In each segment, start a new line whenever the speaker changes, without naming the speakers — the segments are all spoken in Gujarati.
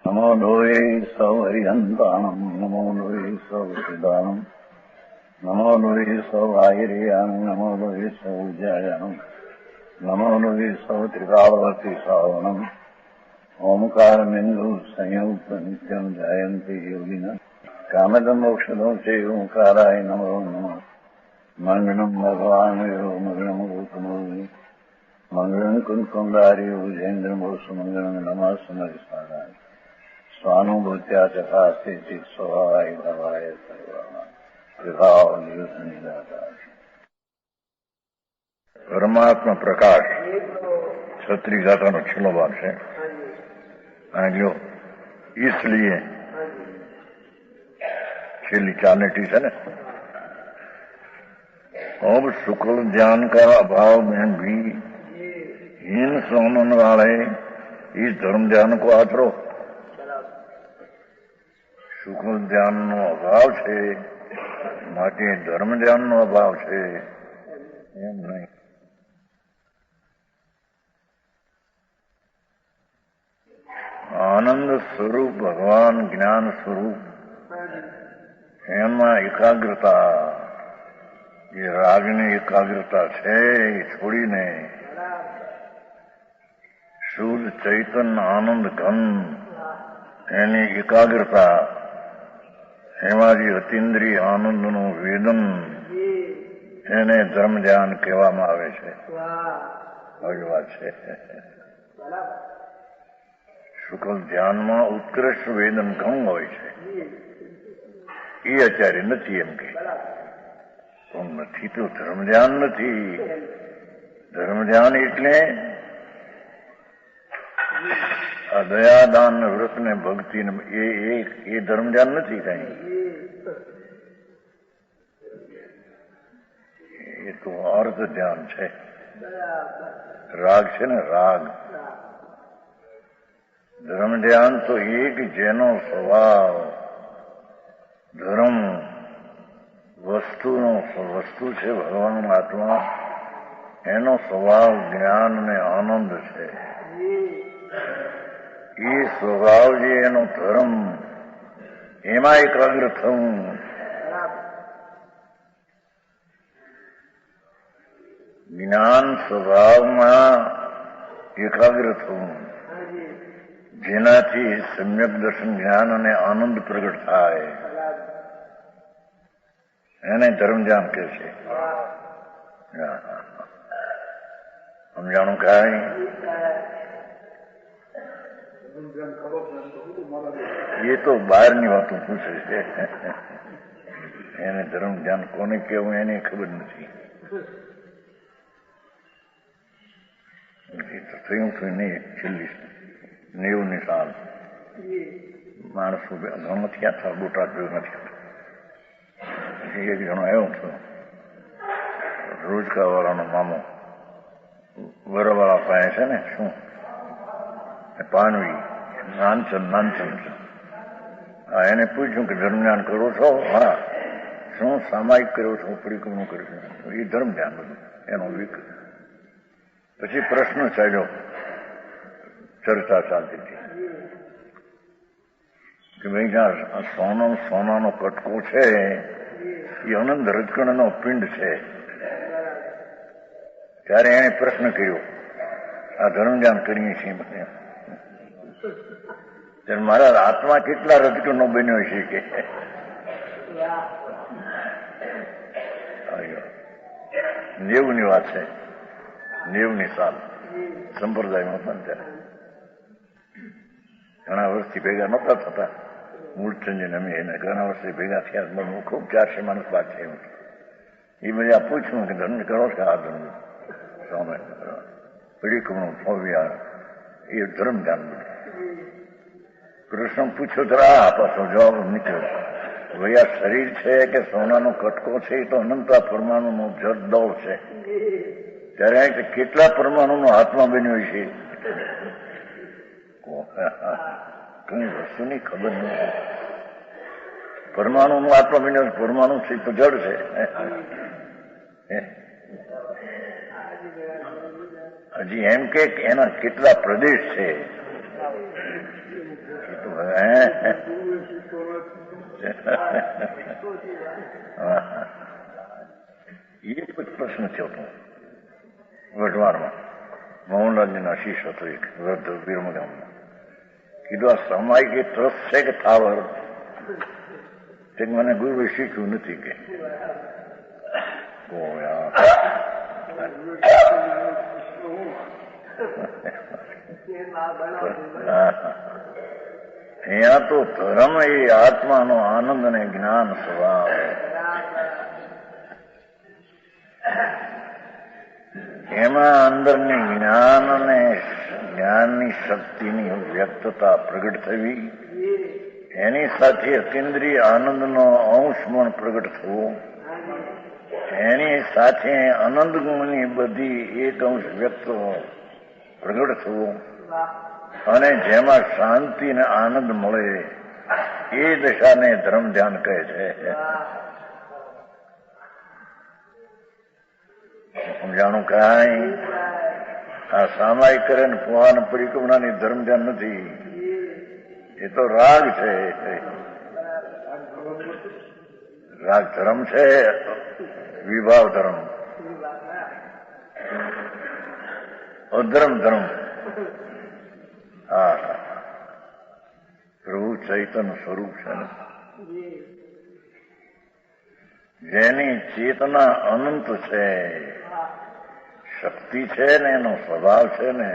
નમો લોહે સૌહરિહંતાણમ નમો લોહે સૌદાનમ નમો લોહે સૌઆયર્યામ નમો લોહે સૌજાયામ નમો લોહે સૌ ત્રિકાળવતી સાવણમ ઓમકારમિંદુ સંયુક્ત નિત્યમ જાયંતિ યોગિના કામદમ મોક્ષદો છે ઓંકારાય નમો નમઃ મંગળમ ભગવાન મંગળમ ગૌતમોની મંગળમ કુંકુંડાર્યો જૈન્દ્રમોષ મંગળમ નમઃ સમરિસ્વારાય સ્વાનુભૂત્યા ચકાસ્તે ચિત સ્વભાવાય ભવાય સર્વમાં વિભાવ નિદાતા પરમાત્મા પ્રકાશ છત્રી ગાતાનો છેલ્લો ભાગ છે જો इसलिए છેલ્લી ચાલનેટી છે ને अब शुक्ल ज्ञान का अभाव में भी हीन समझने वाले इस धर्म ज्ञान को आचरो શુક્લ જ્ઞાનનો અભાવ છે માટે ધર્મ જ્ઞાનનો અભાવ છે એમ નહીં. આનંદ સ્વરૂપ ભગવાન જ્ઞાન સ્વરૂપ એમાં એકાગ્રતા એ રાગની એકાગ્રતા છે એ છોડીને શુદ્ધ ચૈતન્ય આનંદ ઘન એની એકાગ્રતા એમાં જે અતિન્દ્રિય આનંદનું વેદન એને ધર્મ ધ્યાન કહેવામાં આવે છે. આવી વાત છે. શુક્લ ધ્યાનમાં ઉત્કૃષ્ટ વેદન ઘણું હોય છે એ અત્યારે નથી એમ કે નથી તો ધર્મ ધ્યાન નથી. ધર્મ ધ્યાન એટલે આ દયાદાન વ્રત ને ભક્તિ એ ધર્મ ધ્યાન નથી કઈ. એ તો અર્થ ધ્યાન છે. રાગ છે ને રાગ. ધર્મ ધ્યાન તો એક જેનો સ્વભાવ ધર્મ વસ્તુ છે ભગવાન આત્મા એનો સ્વભાવ જ્ઞાન ને આનંદ છે. એ સ્વભાવ જે એનો ધર્મ એમાં એકાગ્ર થવું જ્ઞાન સ્વભાવમાં એકાગ્ર થવું જેનાથી સમ્યક દર્શન જ્ઞાન અને આનંદ પ્રગટ થાય એને ધર્મ ધ્યાન કહે છે. સમજાણું કાંઈ એ તો બહારની વાતો પૂછે છે. એને ધર્મ ધ્યાન કોને કેવું એની ખબર નથી. થયું થયું નહીં. છેલ્લી 90ની સાલ માણસો ઘણો થયા હતા બોટાદ ભેગો નથી. એક જણો આવ્યો હતો રોજકા વાળાનો મામો વરવાળા પાસે છે ને શું પાનવી નાનચંદ એને પૂછ્યું કે ધર્મ ધ્યાન કરો છો? હા. શું સામાયિક કર્યો છો? પરિક્રમણ કર્યું છું? એ ધર્મ ધ્યાન બધું એનો વિક. પછી પ્રશ્ન ચાલ્યો, ચર્ચા ચાલતી હતી કે ભાઈ સોનાનો કટકો છે એ અનંત રજકણનો પિંડ છે. ત્યારે એને પ્રશ્ન કર્યો આ ધર્મ ધ્યાન કરીએ છીએ ત્યારે મારા આત્મા કેટલા રજકણનો બન્યો છે કે 90ની વાત છે. 90ની સાલ સંપ્રદાયમાં પણ ત્યારે ઘણા વર્ષથી ભેગા નહોતા થતા. મૂળચંદજી અમે એને ઘણા વર્ષથી ભેગા થયા. ખૂબ 400 માણસ વાત છે. એ બધા પૂછ્યું કે ધર્મ કરો છો? આ ધર્મ સ્વામી પરિક્રમણ ફવ્યા એ ધર્મ ધ્યાન બધું. પ્રશ્ન પૂછ્યો ત્યારે આ પાછો જવાબ નીકળ્યો ભાઈ આ શરીર છે કે સોનાનો કટકો છે એ તો અનંત પરમાણુનો જડ દોડ છે. ત્યારે કેટલા પરમાણુનો આત્મા બન્યો છે કઈ વસ્તુની ખબર નથી. પરમાણુનો આત્મા બન્યો. પરમાણુ છે તો જડ છે. હજી એમ કે એના કેટલા પ્રદેશ છે तो है ये कुछ प्रश्न થયો હતો વઢવાણમાં મોહનલાલજીનો આશીષ હતો એક વૃદ્ધ વિરમગામમાં. કીધું આ સામાયિક એ ટ્રસ્ટ છે કે થાવર? તે મને ગુરુએ શીખ્યું નથી કે અહીંયા તો ધર્મ એ આત્માનો આનંદ અને જ્ઞાન સ્વભાવ. એમાં અંદરની જ્ઞાન અને જ્ઞાનની શક્તિની વ્યક્તતા પ્રગટ થવી, એની સાથે અતિન્દ્રિય આનંદનો અંશ પણ પ્રગટ થવો, એની સાથે આનંદ ગુણની બધી એક અંશ વ્યક્ત પ્રગટ થવો, અને જેમાં શાંતિ ને આનંદ મળે એ દશાને ધર્મ ધ્યાન કહે છે. સમજાણું કાંઈ આ સામાયિક કરે ને પોહાન પરિક્રમણાની ધર્મ ધ્યાન નથી. એ તો રાગ છે. રાગ ધર્મ છે, વિભાવ ધર્મ, અધર્મ ધર્મ. હા, પ્રભુ ચૈતન્ય સ્વરૂપ છે ને, જેની ચેતના અનંત છે, શક્તિ છે ને, એનો સ્વભાવ છે ને,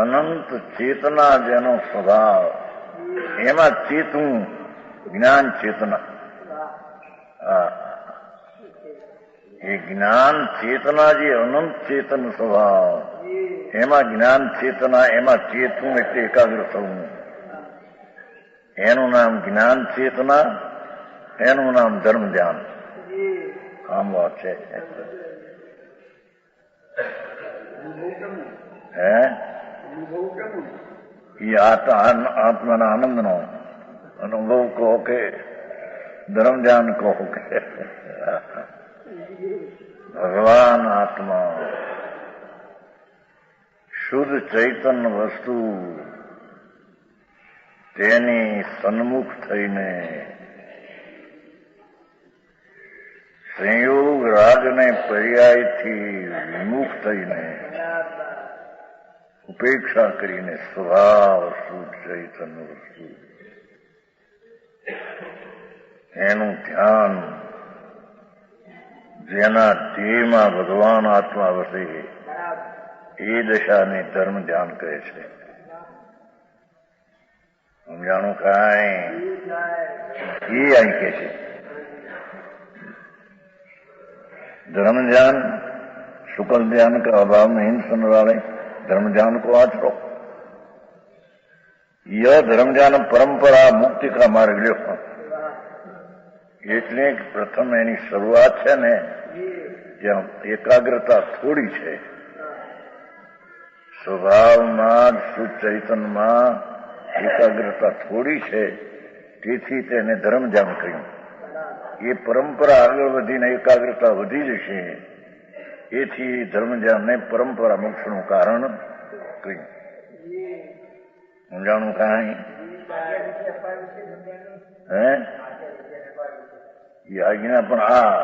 અનંત ચેતના જેનો સ્વભાવ, એમાં ચેતવું જ્ઞાન ચેતના. એ જ્ઞાન ચેતના જે અનંત ચેતન સ્વભાવ, એમાં જ્ઞાન ચેતના, એમાં ચેતવું એટલે એકાગ્ર થવું. એનું નામ જ્ઞાન ચેતના, એનું નામ ધર્મ ધ્યાન. આમ વાત છે. હે એ આત્માના આનંદનો અનુભવ કહો કે ધર્મ ધ્યાન કહો કે ભગવાન આત્મા શુદ્ધ ચૈતન્ય વસ્તુ તેની સન્મુખ થઈને સંયોગ રાગને પર્યાયથી વિમુખ થઈને ઉપેક્ષા કરીને સ્વભાવ શુદ્ધ ચૈતન્ય વસ્તુ એનું ધ્યાન, જેના દેહમાં ભગવાન આત્મા વસે એ દશાને ધર્મ ધ્યાન કહે છે. સમજાણું કાંઈ? એ અહીં કે છે धर्म ज्ञान शुक्ल ज्ञान का अभाव नहीं सुन वाले धर्म ज्ञान को आचरो. यह धर्म ज्ञान परंपरा मुक्ति का मार्ग ल्यो. એટલે પ્રથમ એની શરૂઆત છે ને ત્યાં એકાગ્રતા થોડી છે. સ્વભાવમાં શુદ્ધ ચૈતન્યમાં એકાગ્રતા થોડી છે, તેથી તેને ધર્મ ધ્યાન કહ્યું. એ પરંપરા આગળ વધીને એકાગ્રતા વધી જશે, એથી ધર્મ ધ્યાનને પરંપરા મોક્ષનું કારણ કહ્યું. સમજાણું કાંઈ? હે એ આજ્ઞા પણ આ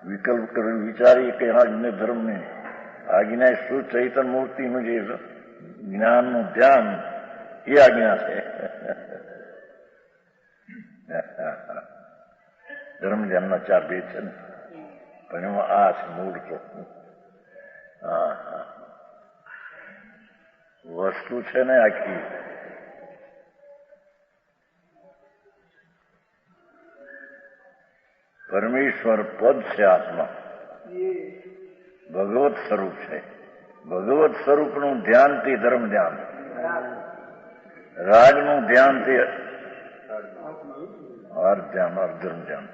વિકલ્પ કરી વિચારીએ કે આજ્ઞા ધર્મને આજ્ઞા શુદ્ધ ચૈતન્ય મૂર્તિનું જે જ્ઞાનનું ધ્યાન એ આજ્ઞા છે. ધર્મ ધ્યાનના ચાર ભેદ છે ને, પણ એમાં આ છે મૂળ તો. વસ્તુ છે ને આખી પરમેશ્વર પદ છે. આત્મા ભગવત સ્વરૂપ છે. ભગવત સ્વરૂપનું ધ્યાનથી ધર્મ ધ્યાન, રાજનું ધ્યાનથી ધ્યાન, ધર્મ ધ્યાન.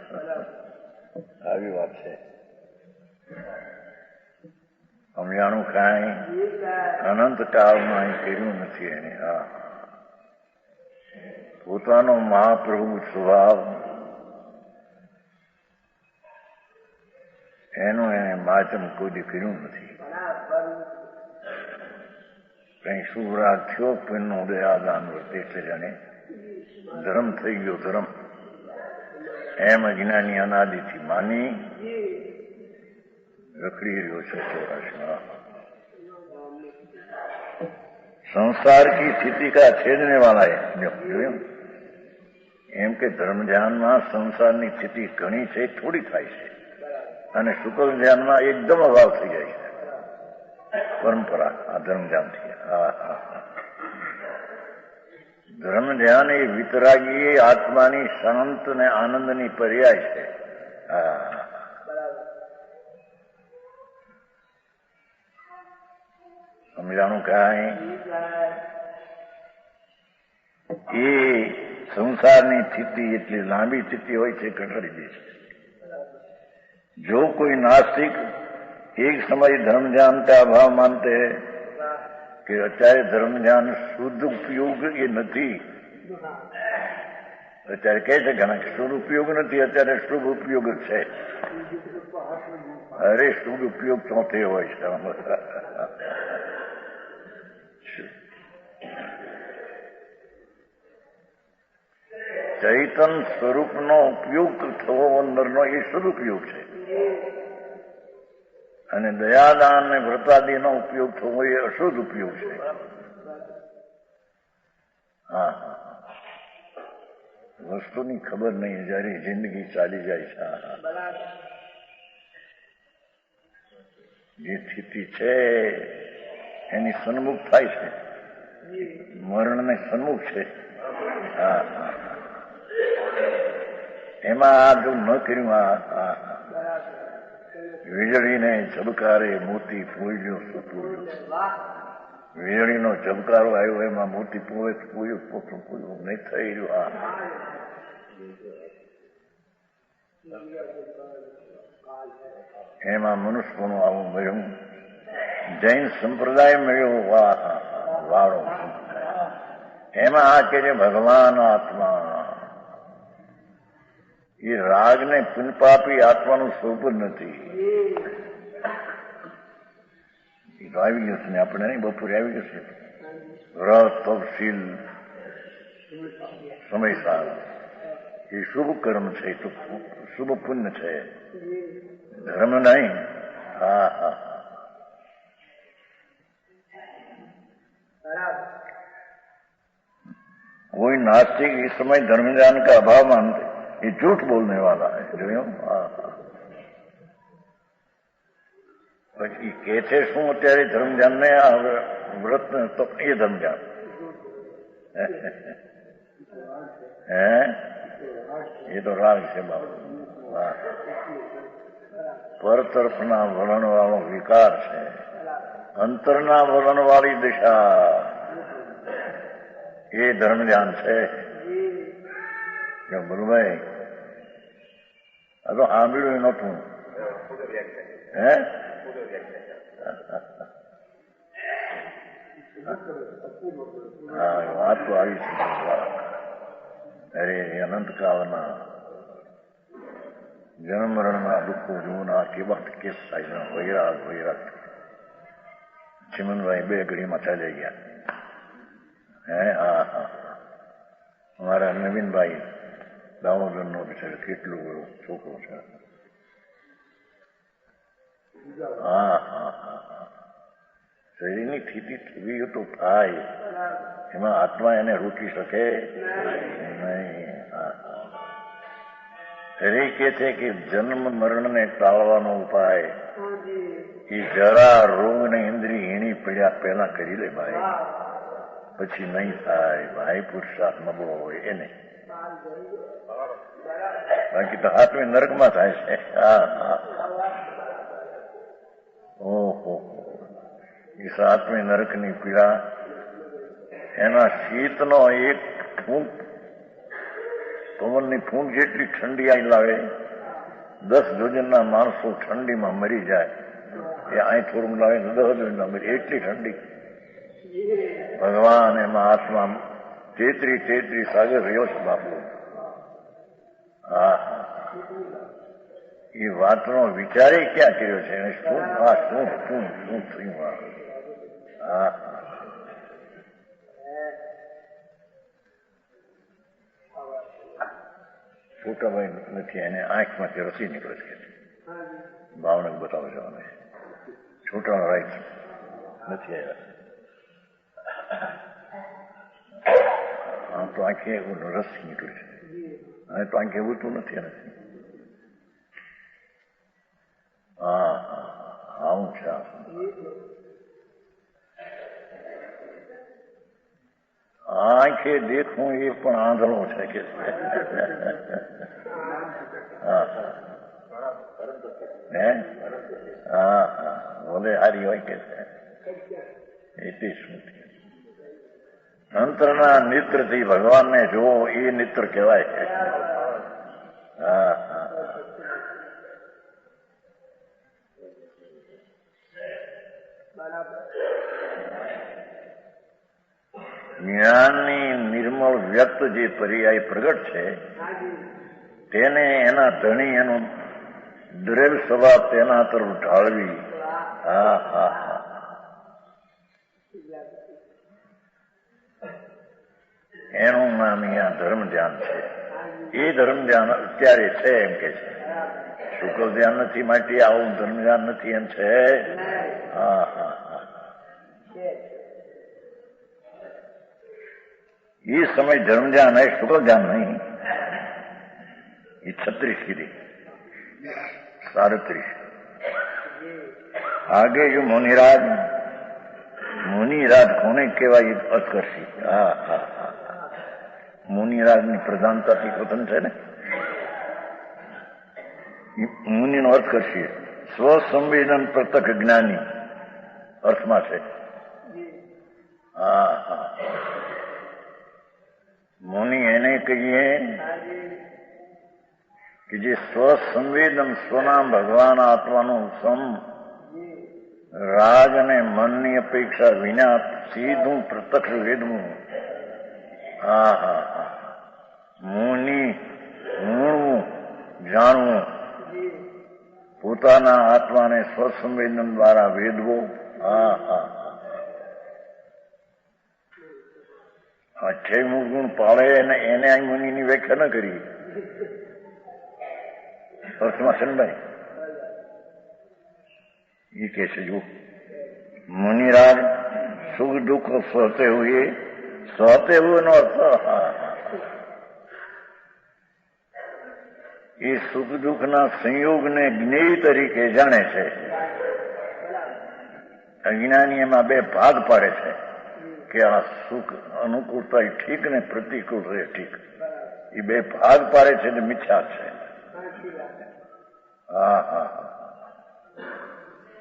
આવી વાત છે. સમજાણું કાંઈ? અનંત કાળમાં અહીં કર્યું નથી એને. હા, પોતાનો મહાપ્રભુ સ્વભાવ એનું એને માચમ કોઈ કર્યું નથી. કઈ શુભ રાગ થયો પુણ્યનો દયાદાન વર્તે એટલે જાણે ધર્મ થઈ ગયો ધર્મ. એમ અજ્ઞાની અનાદિથી માની રખડી રહ્યો છે ચોરાશમાં. संसार की स्थिति का छेदने वाला है. એમ કે ધર્મ ધ્યાનમાં સંસારની સ્થિતિ ઘણી છે, થોડી થાય છે, અને શુક્લ ધ્યાનમાં એકદમ અભાવ થઈ જાય છે. પરંપરા આ ધર્મ ધ્યાનથી. ધર્મ ધ્યાન એ વિતરાગી આત્માની શાંત ને આનંદની પર્યાય છે. સમજાણું કાંઈ? એ સંસારની સ્થિતિ એટલી લાંબી સ્થિતિ હોય છે, ઘટાડી દે છે. જો કોઈ નાસ્તિક એક સમય ધર્મ ધ્યાન का अभाव मानते हैं कि અત્યારે ધર્મ ધ્યાન શુદ્ધ ઉપયોગ એ નથી. અત્યારે કહે છે ઘણા કે શુદ્ધ ઉપયોગ નથી, અત્યારે શુભ ઉપયોગ છે. અરે શુદ્ધ ઉપયોગ ચોથે હોય છે. ચૈતન સ્વરૂપનો ઉપયોગ થવો અંદરનો એ સદુપયોગ છે, અને દયાદાન અને વ્રતાદિનો ઉપયોગ થવો એ અશુદ્ધ ઉપયોગ છે. હા, વસ્તુની ખબર નહીં જયારે જિંદગી ચાલી જાય છે. જે સ્થિતિ છે એની સન્મુખ થાય છે, મરણને સન્મુખ છે. હા, એમાં આ જો ન કર્યું, વીજળીને ઝબકારે મોતી પૂજ્યો સુપૂર્યો. વીજળીનો ઝબકારો આવ્યો, એમાં મોતી પૂવે પૂર્યું પોતું પૂર્યું નહીં થઈ રહ્યું. એમાં મનુષ્યનું આવું મળ્યું. જૈન સંપ્રદાય મળ્યો વાળો. એમાં આ કે છે ભગવાન આત્મા. એ રાગને પુનપાપી આત્માનું સ્વરૂપ જ નથી. એ તો આવી ગયું છે ને, આપણે નહીં બપોરે આવી ગયું છે. વ્રત તપશીલ સમય સારા એ શુભ કર્મ છે, તો શુભ પુણ્ય છે, ધર્મ નહીં. હા હા, कोई नास्तिक इस समय धर्म ज्ञान का अभाव मानते, ये झूठ बोलने वाला है. जो પછી કે છે શું અત્યારે ધર્મ ધ્યાન ને વ્રત તો એ ધર્મ ધ્યાન હે એ તો રાગ છે બાબુ. પર તરફના વલણ વાળો વિકાર છે, અંતરના વલણ વાળી દિશા એ ધર્મ ધ્યાન છે. બોલુભાઈ આ તો સાંભળ્યું નતું. હે હા, વાત તો આવી છે. અરે અનંતકાળના જન્મ મરણના દુઃખો જોવાના કેવા કેસ થાય. વૈરાગ વૈરાગ. ચિમનભાઈ 2 ઘડીમાં ચાલી ગયા. હે હા હા, અમારા નવીનભાઈ દામોદરનો બિચારો કેટલું છોકરો છે. હા હા હા, શરીરની સ્થિતિ થવી તો થાય, એમાં આત્મા એને રોકી શકે નહીં. હરે કે છે કે જન્મ મરણને ટાળવાનો ઉપાય એ જરા રોગ ને ઇન્દ્રિય હીણી પડ્યા પહેલા કરી લે ભાઈ, પછી નહીં થાય. ભાઈ પુરુષાર્થ નબળો હોય એને, બાકી તો હાથમી નરકમાં થાય છે. હા હા, ઓહો, એ સાતમી નરકની પીડા. એના શીતનો એક ફૂંક, પવનની ફૂંક જેટલી ઠંડી આવી લાવે, 10 જોજનના માણસો ઠંડીમાં મરી જાય. એ અહીં થોડું લાવે 10 જોજનના મરી, એટલી ઠંડી. ભગવાન એમાં આત્મા 33 સાગર રહ્યો છે બાપુ. હા, એ વાતનો વિચારે ક્યાં કર્યો છે? શું શું શું શું થયું? હા, મોટાભાઈ નથી, એને આંખમાંથી રસી નીકળે છે. ભાવનગર બતાવો છો અમે છોટાનો રાઈટ નથી આવ્યા. આમ તો આંખે રસ નીકળે છે, અને તો આંખે એવું તો નથી એનાથી. હા આવું છે. આંખે દેખવું એ પણ આંધળો છે કે હા ભલે હારી હોય કે એટલી સ્મૃતિ. અંતરના નેત્રથી ભગવાનને જોવો એ નેત્ર કહેવાય છે. હા હા જ્ઞાનની નિર્મળ વ્યક્ત જે પર્યાય પ્રગટ છે તેને એના ધણી એનું દરેલ સભા તેના તરફ ઢાળવી. હા હા હા એનું નામ અહીંયા ધર્મ ધ્યાન છે. એ ધર્મ ધ્યાન અત્યારે છે એમ કે છે. શુક્લ ધ્યાન નથી માટે આવું ધર્મ ધ્યાન નથી એમ છે. હા હા હા ये समय धर्म ध्यान है, शुक्ल ध्यान नहीं. ये 36 की थी 37. आगे जो मुनिराज कोने केवाय અસ્કર્ષી. હા હા હા મુનિરાજની પ્રધાનતાથી સ્વતંત્ર છે ને. મુનિનો અર્થ કરશી સ્વસંવેદન પ્રત્યક્ષ જ્ઞાની અર્થમાં છે. હા હા મુનિ એને કહીએ કે જે સ્વસંવેદન સ્વના ભગવાન આત્માનું સમ રાગ અને મનની અપેક્ષા વિના સીધું પ્રત્યક્ષ વેદવું. હા હા હા મુનિ મૂળવું જાણવું પોતાના આત્માને સ્વસંવેદન દ્વારા વેદવો. હા હા અઠ્યાવીમું ગુણ પાળે એને આ મુનિની વ્યાખ્યા ન કરી અર્થમાં સમજાય. એ કે છે જો મુનિરાજ સુખ દુઃખ સહતે હુએ એનો અર્થ એ સુખ દુઃખના સંયોગને જ્ઞેય તરીકે જાણે છે. અજ્ઞાની એમાં બે ભાગ પાડે છે કે આ સુખ અનુકૂળતા ઠીક ને પ્રતિકૂળ રહે ઠીક. એ બે ભાગ પાડે છે ને મિથ્યા છે. હા હા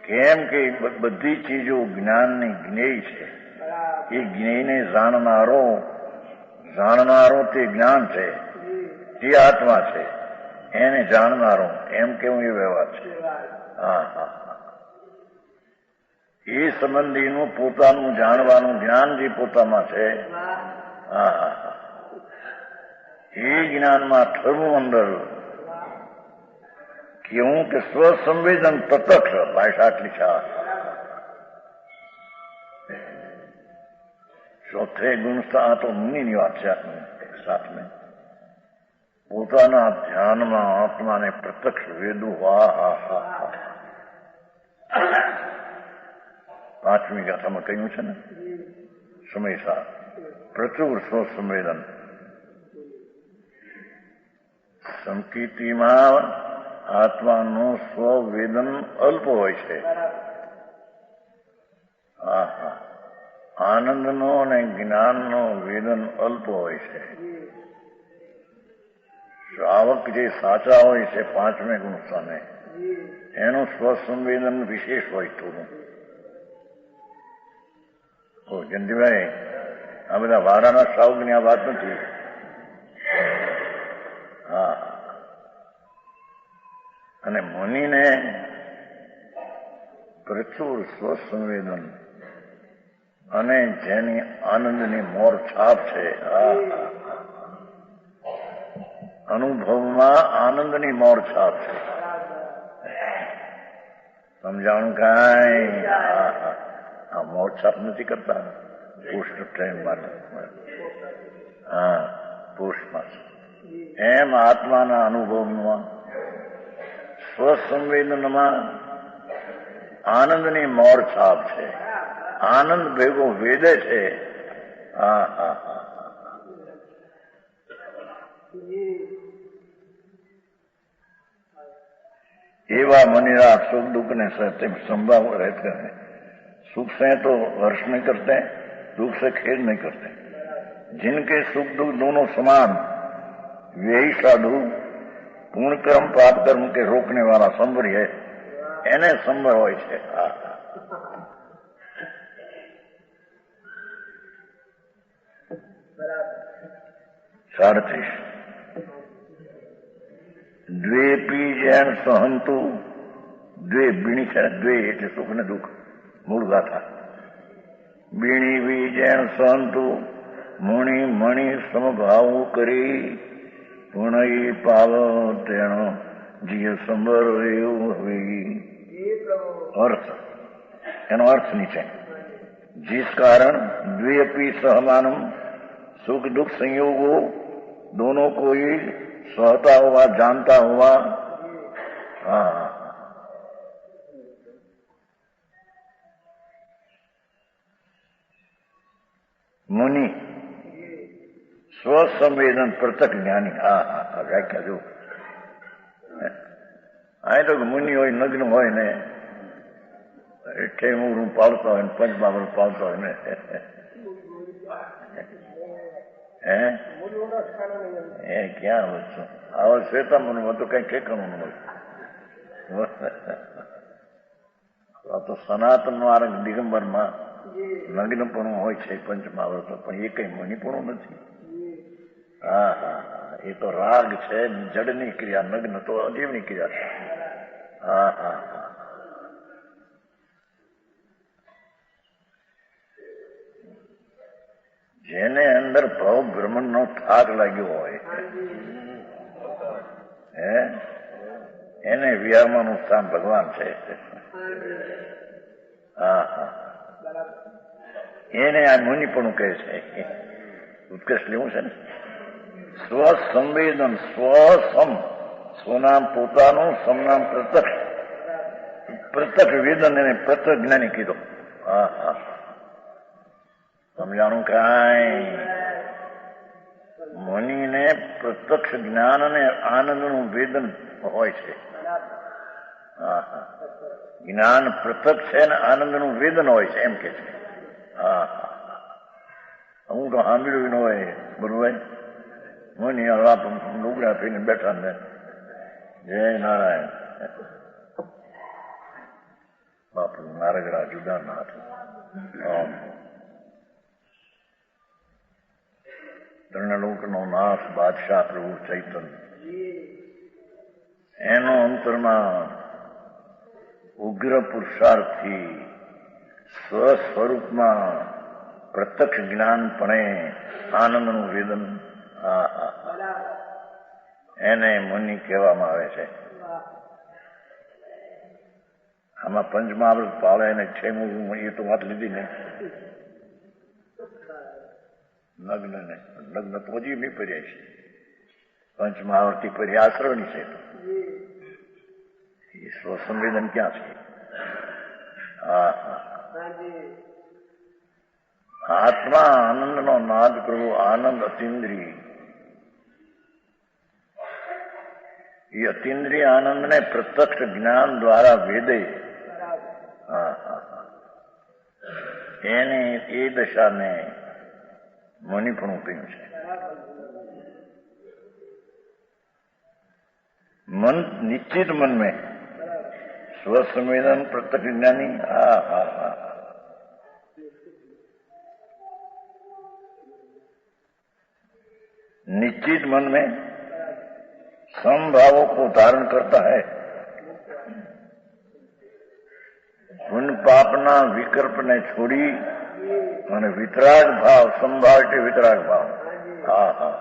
કેમ કે બધી ચીજો જ્ઞાનની જ્ઞેય છે. એ જ્ઞેયને જાણનારો તે જ્ઞાન છે, તે આત્મા છે. એને જાણનારો એમ કેવું એ વ્યવહાર છે. હા હા એ સંબંધીનું પોતાનું જાણવાનું જ્ઞાન જે પોતામાં છે. હા હા એ જ્ઞાનમાં ઠરવું અંદર કેવું કે સ્વસંવેદન પ્રત્યક્ષ ભાષા આટલી છે. ચોથે ગુણ તો મુનિની વાત છે. સાથે પોતાના ધ્યાનમાં આત્માને પ્રત્યક્ષ વેદું. હા હા હા પાંચમી ગાથામાં કહ્યું છે ને સમયસર પ્રચુર સ્વસંવેદન. સંકિતિમાં આત્માનું સ્વવેદન અલ્પ હોય છે. હા હા આનંદનો અને જ્ઞાનનો વેદન અલ્પ હોય છે. શ્રાવક જે સાચા હોય છે પાંચમે ગુણ સામે એનું સ્વસંવેદન વિશેષ હોય થોડું. જયંતિભાઈ આ બધા વારાના શ્રાવકની આ વાત નથી. હા અને મુનિને પ્રચુર સ્વસંવેદન અને જેની આનંદની મોર છાપ છે. અનુભવમાં આનંદની મોર છાપ છે. સમજાણું કાંઈ? આ મોર છાપ નથી કરતા પોસ્ટ ટ્રેન માટે. હા પોસ્ટમાં એમ આત્માના અનુભવમાં સ્વસંવેદનમાં આનંદની મોર છાપ છે. આનંદ ભેગો વેદે છે. હા હા હા. एवा मनीरा सुख दुख ने सहते संभाव रहते हैं. सुख से तो हर्ष नहीं करते, दुख से खेद नहीं करते. जिनके सुख दुख दोनों समान यही साधु पूर्ण कर्म पाप कर्म के रोकने वाला संवर है. એને સંવર હોય છે. સાડત્રીસ દ્વેપી જેન સહંતુ. દ્વે બીણી છે, દ્વે એટલે સુખ ને દુઃખ, મૂળ ગાથા. બીણી બી જેન સહંતુ મણી મણી સમભાવ કરી પુણઈ પાવ તેનો જીય સંબર એવું હોય. अर्थ एनो अर्थ नीचे जिस कारण द्वेपी सहमानम सुख दुख संयोगो दोनों को ही सहता हुआ जानता हुआ. मुनि स्वसंवेदन प्रत्यक्ष ज्ञानी. व्याख्या जो આ તો મુનિ હોય, નગ્ન હોય ને ઠેમું પાડતા હોય ને પંચબાબર પાડતા હોય ને હે ક્યાં વસ્તુ આવા શ્વેતામનમાં તો કઈ ઠેકાણું ન હોય. આ તો સનાતન માર્ગ દિગંબરમાં નગ્નપણું હોય છે પંચમાવર્ત, પણ એ કઈ મુનિપણું નથી. હા હા, એ તો રાગ છે, જડની ક્રિયા. નગ્ન તો અજીવની ક્રિયા છે. હા હા હા. જેને અંદર ભાવ ભ્રમણ નો થાક લાગ્યો હોય એને વિહારમાંનું સ્થાન ભગવાન છે. હા હા, એને આ મુનિપણું કહે છે. ઉત્કર્ષ લેવું છે ને. સ્વસંવેદન, સ્વસમ, સ્વનામ પોતાનું, સમનામ પ્રત્યક્ષ. પ્રત્યક્ષ વેદન એને પ્રત્યક્ષ જ્ઞાની કીધો. હા હા, સમજાણું કાંઈ? મુનિને પ્રત્યક્ષ જ્ઞાન અને આનંદનું વેદન હોય છે. હા હા, જ્ઞાન પ્રત્યક્ષ છે ને આનંદનું વેદન હોય છે એમ કે છે. હા હા, હું તો સાંભળ્યું ન હોય. બરોબર. મુનિ લુગડા પીને બેઠા ને જય નારાયણ. બાપુ નારગડા જુદા ના હતા. ત્રણલોકનો નાથ બાદશાહ પ્રભુ ચૈતન્ય, એનો અંતરમાં ઉગ્ર પુરુષાર્થથી સ્વસ્વરૂપમાં પ્રત્યક્ષ જ્ઞાનપણે આનંદનું વેદન, એને મુનિ કહેવામાં આવે છે. આમાં પંચમહાવૃત પાળે ને છેમું એ તો વાત લીધી ને. નગ્ન ને લગ્ન તો હજી નહીં પર્યા છે. પંચમહાવર્તી પર્યા આશ્રવની છે. એ સ્વસંવેદન ક્યાં છે? હા હા, આત્મા આનંદનો નાદ કરવો. આનંદ અતિન્દ્રિય. એ અતિન્દ્રિય આનંદને પ્રત્યક્ષ જ્ઞાન દ્વારા વેદે. હા હા, એની એ દશાને મુનિપણું કહ્યું છે. मन निश्चित मन में स्वसंवेदन प्रत्यक्ष ज्ञानी. हा हा हा, निश्चित मन में समभावों को धारण करता है. पुण्य पापना विकल्पने छोड़ी અને વિતરાગ ભાવ, સંભાવ એટલે વિતરાગ ભાવ. હા હા,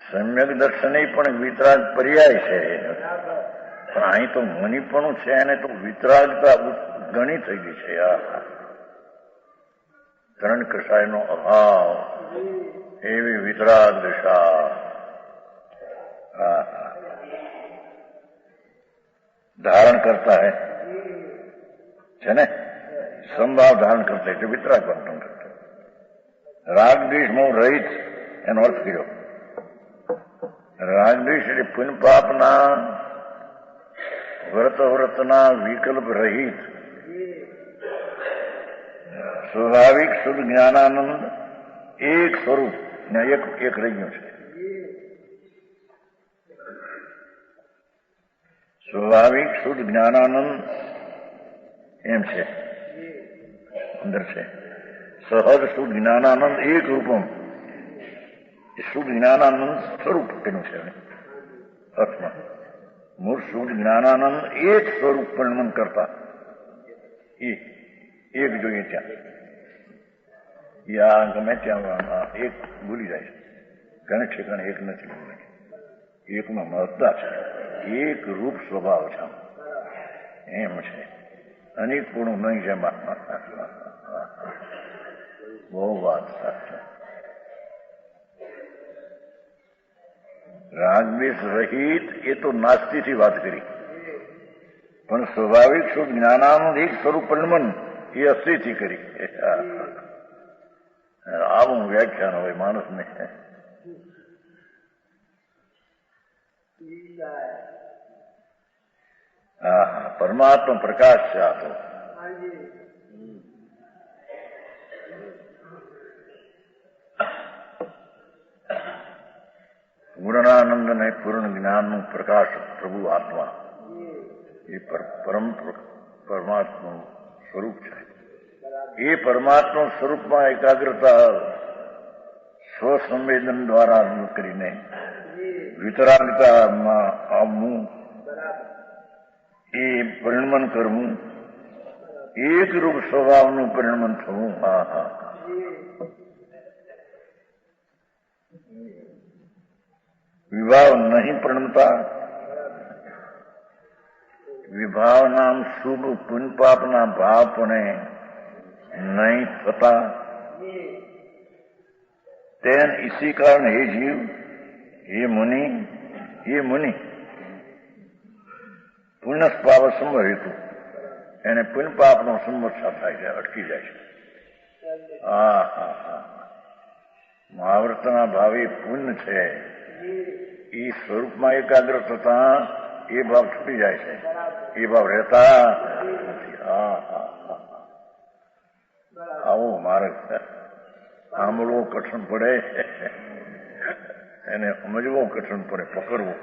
સમ્યક દર્શને પણ વિતરાગ પર્યાય છે. પણ અહીં તો મુનિપણું છે, એને તો વિતરાગતા ઘણી થઈ ગઈ છે. ત્રણ કસાયનો અભાવ, એવી વિતરાગ દશા. ધારણ કરતા હે છે ને, સંભાવ ધારણ કરતા એટલે વિતરાગ વર્તન કરતા. રાગ દ્વેષ મોહ રહિત એનો અર્થ કર્યો. રાગ દ્વેષ એટલે પુણ્ય પાપના વ્રતના વિકલ્પ રહિત સ્વાભાવિક શુદ્ધ જ્ઞાનાનંદ એક સ્વરૂપ ને એક રહ્યું છે. સ્વાભાવિક શુદ્ધ જ્ઞાનાનંદ એમ છે, અંદર છે. સહજ શુદ્ધ જ્ઞાનાનંદ એક રૂપમ, શુદ્ધ જ્ઞાનાનંદ સ્વરૂપ તેનું છે અર્થમાં. મૂળ શુદ્ધ જ્ઞાનાનંદ એક સ્વરૂપ પરિણમન કરતા એક જોઈએ ત્યાં, યા ગમે ત્યાં એક ભૂલી જાય છે. ઘણા ઠેકાણે એક નથી ભૂલાય, એકમાં મહત્તા છે, એક રૂપ સ્વભાવ છે એમ છે. અનેક પૂર્ણ નહીં છે. બહુ વાત સાચી. રાગદ્વેષ રહિત એ તો નાસ્તીથી વાત કરી, પણ સ્વાભાવિક શુદ્ધ જ્ઞાનાનંદ એક સ્વરૂપ પરિણમન એ અસ્થિથી કરી. આવું વ્યાખ્યાન હોય માણસને. પરમાત્મા પ્રકાશ છે આ તો. પૂર્ણાનંદ અને પૂર્ણ જ્ઞાનનું પ્રકાશ પ્રભુ આત્મા એ પરમ પરમાત્માનું સ્વરૂપ છે. એ પરમાત્મા સ્વરૂપમાં એકાગ્રતા સ્વસંવેદન દ્વારા કરીને વિતરાગતામાં આવવું, એ પરિણમન કરવું, એક રૂપ સ્વભાવનું પરિણમન થવું. વિભાવ નહીં પરિણમતા. વિભાવના શુભ પુણ્ય પાપના ભાવ પણ नहीं पता. तेन इसी कारण हे जीव, हे मुनि पुण्य पाप संभव हेतु એને પુણ્ય પાપનો સંવર્ષા થાય છે, અટકી જાય છે. મહાવ્રતના ભાવે પુણ્ય છે એ સ્વરૂપમાં એકાગ્ર થતા એ ભાવ છૂટી જાય છે, એ ભાવ રહેતા નથી. આવો માર્ગ સાંભળવો કઠણ પડે, એને સમજવો કઠણ પડે, પકડવો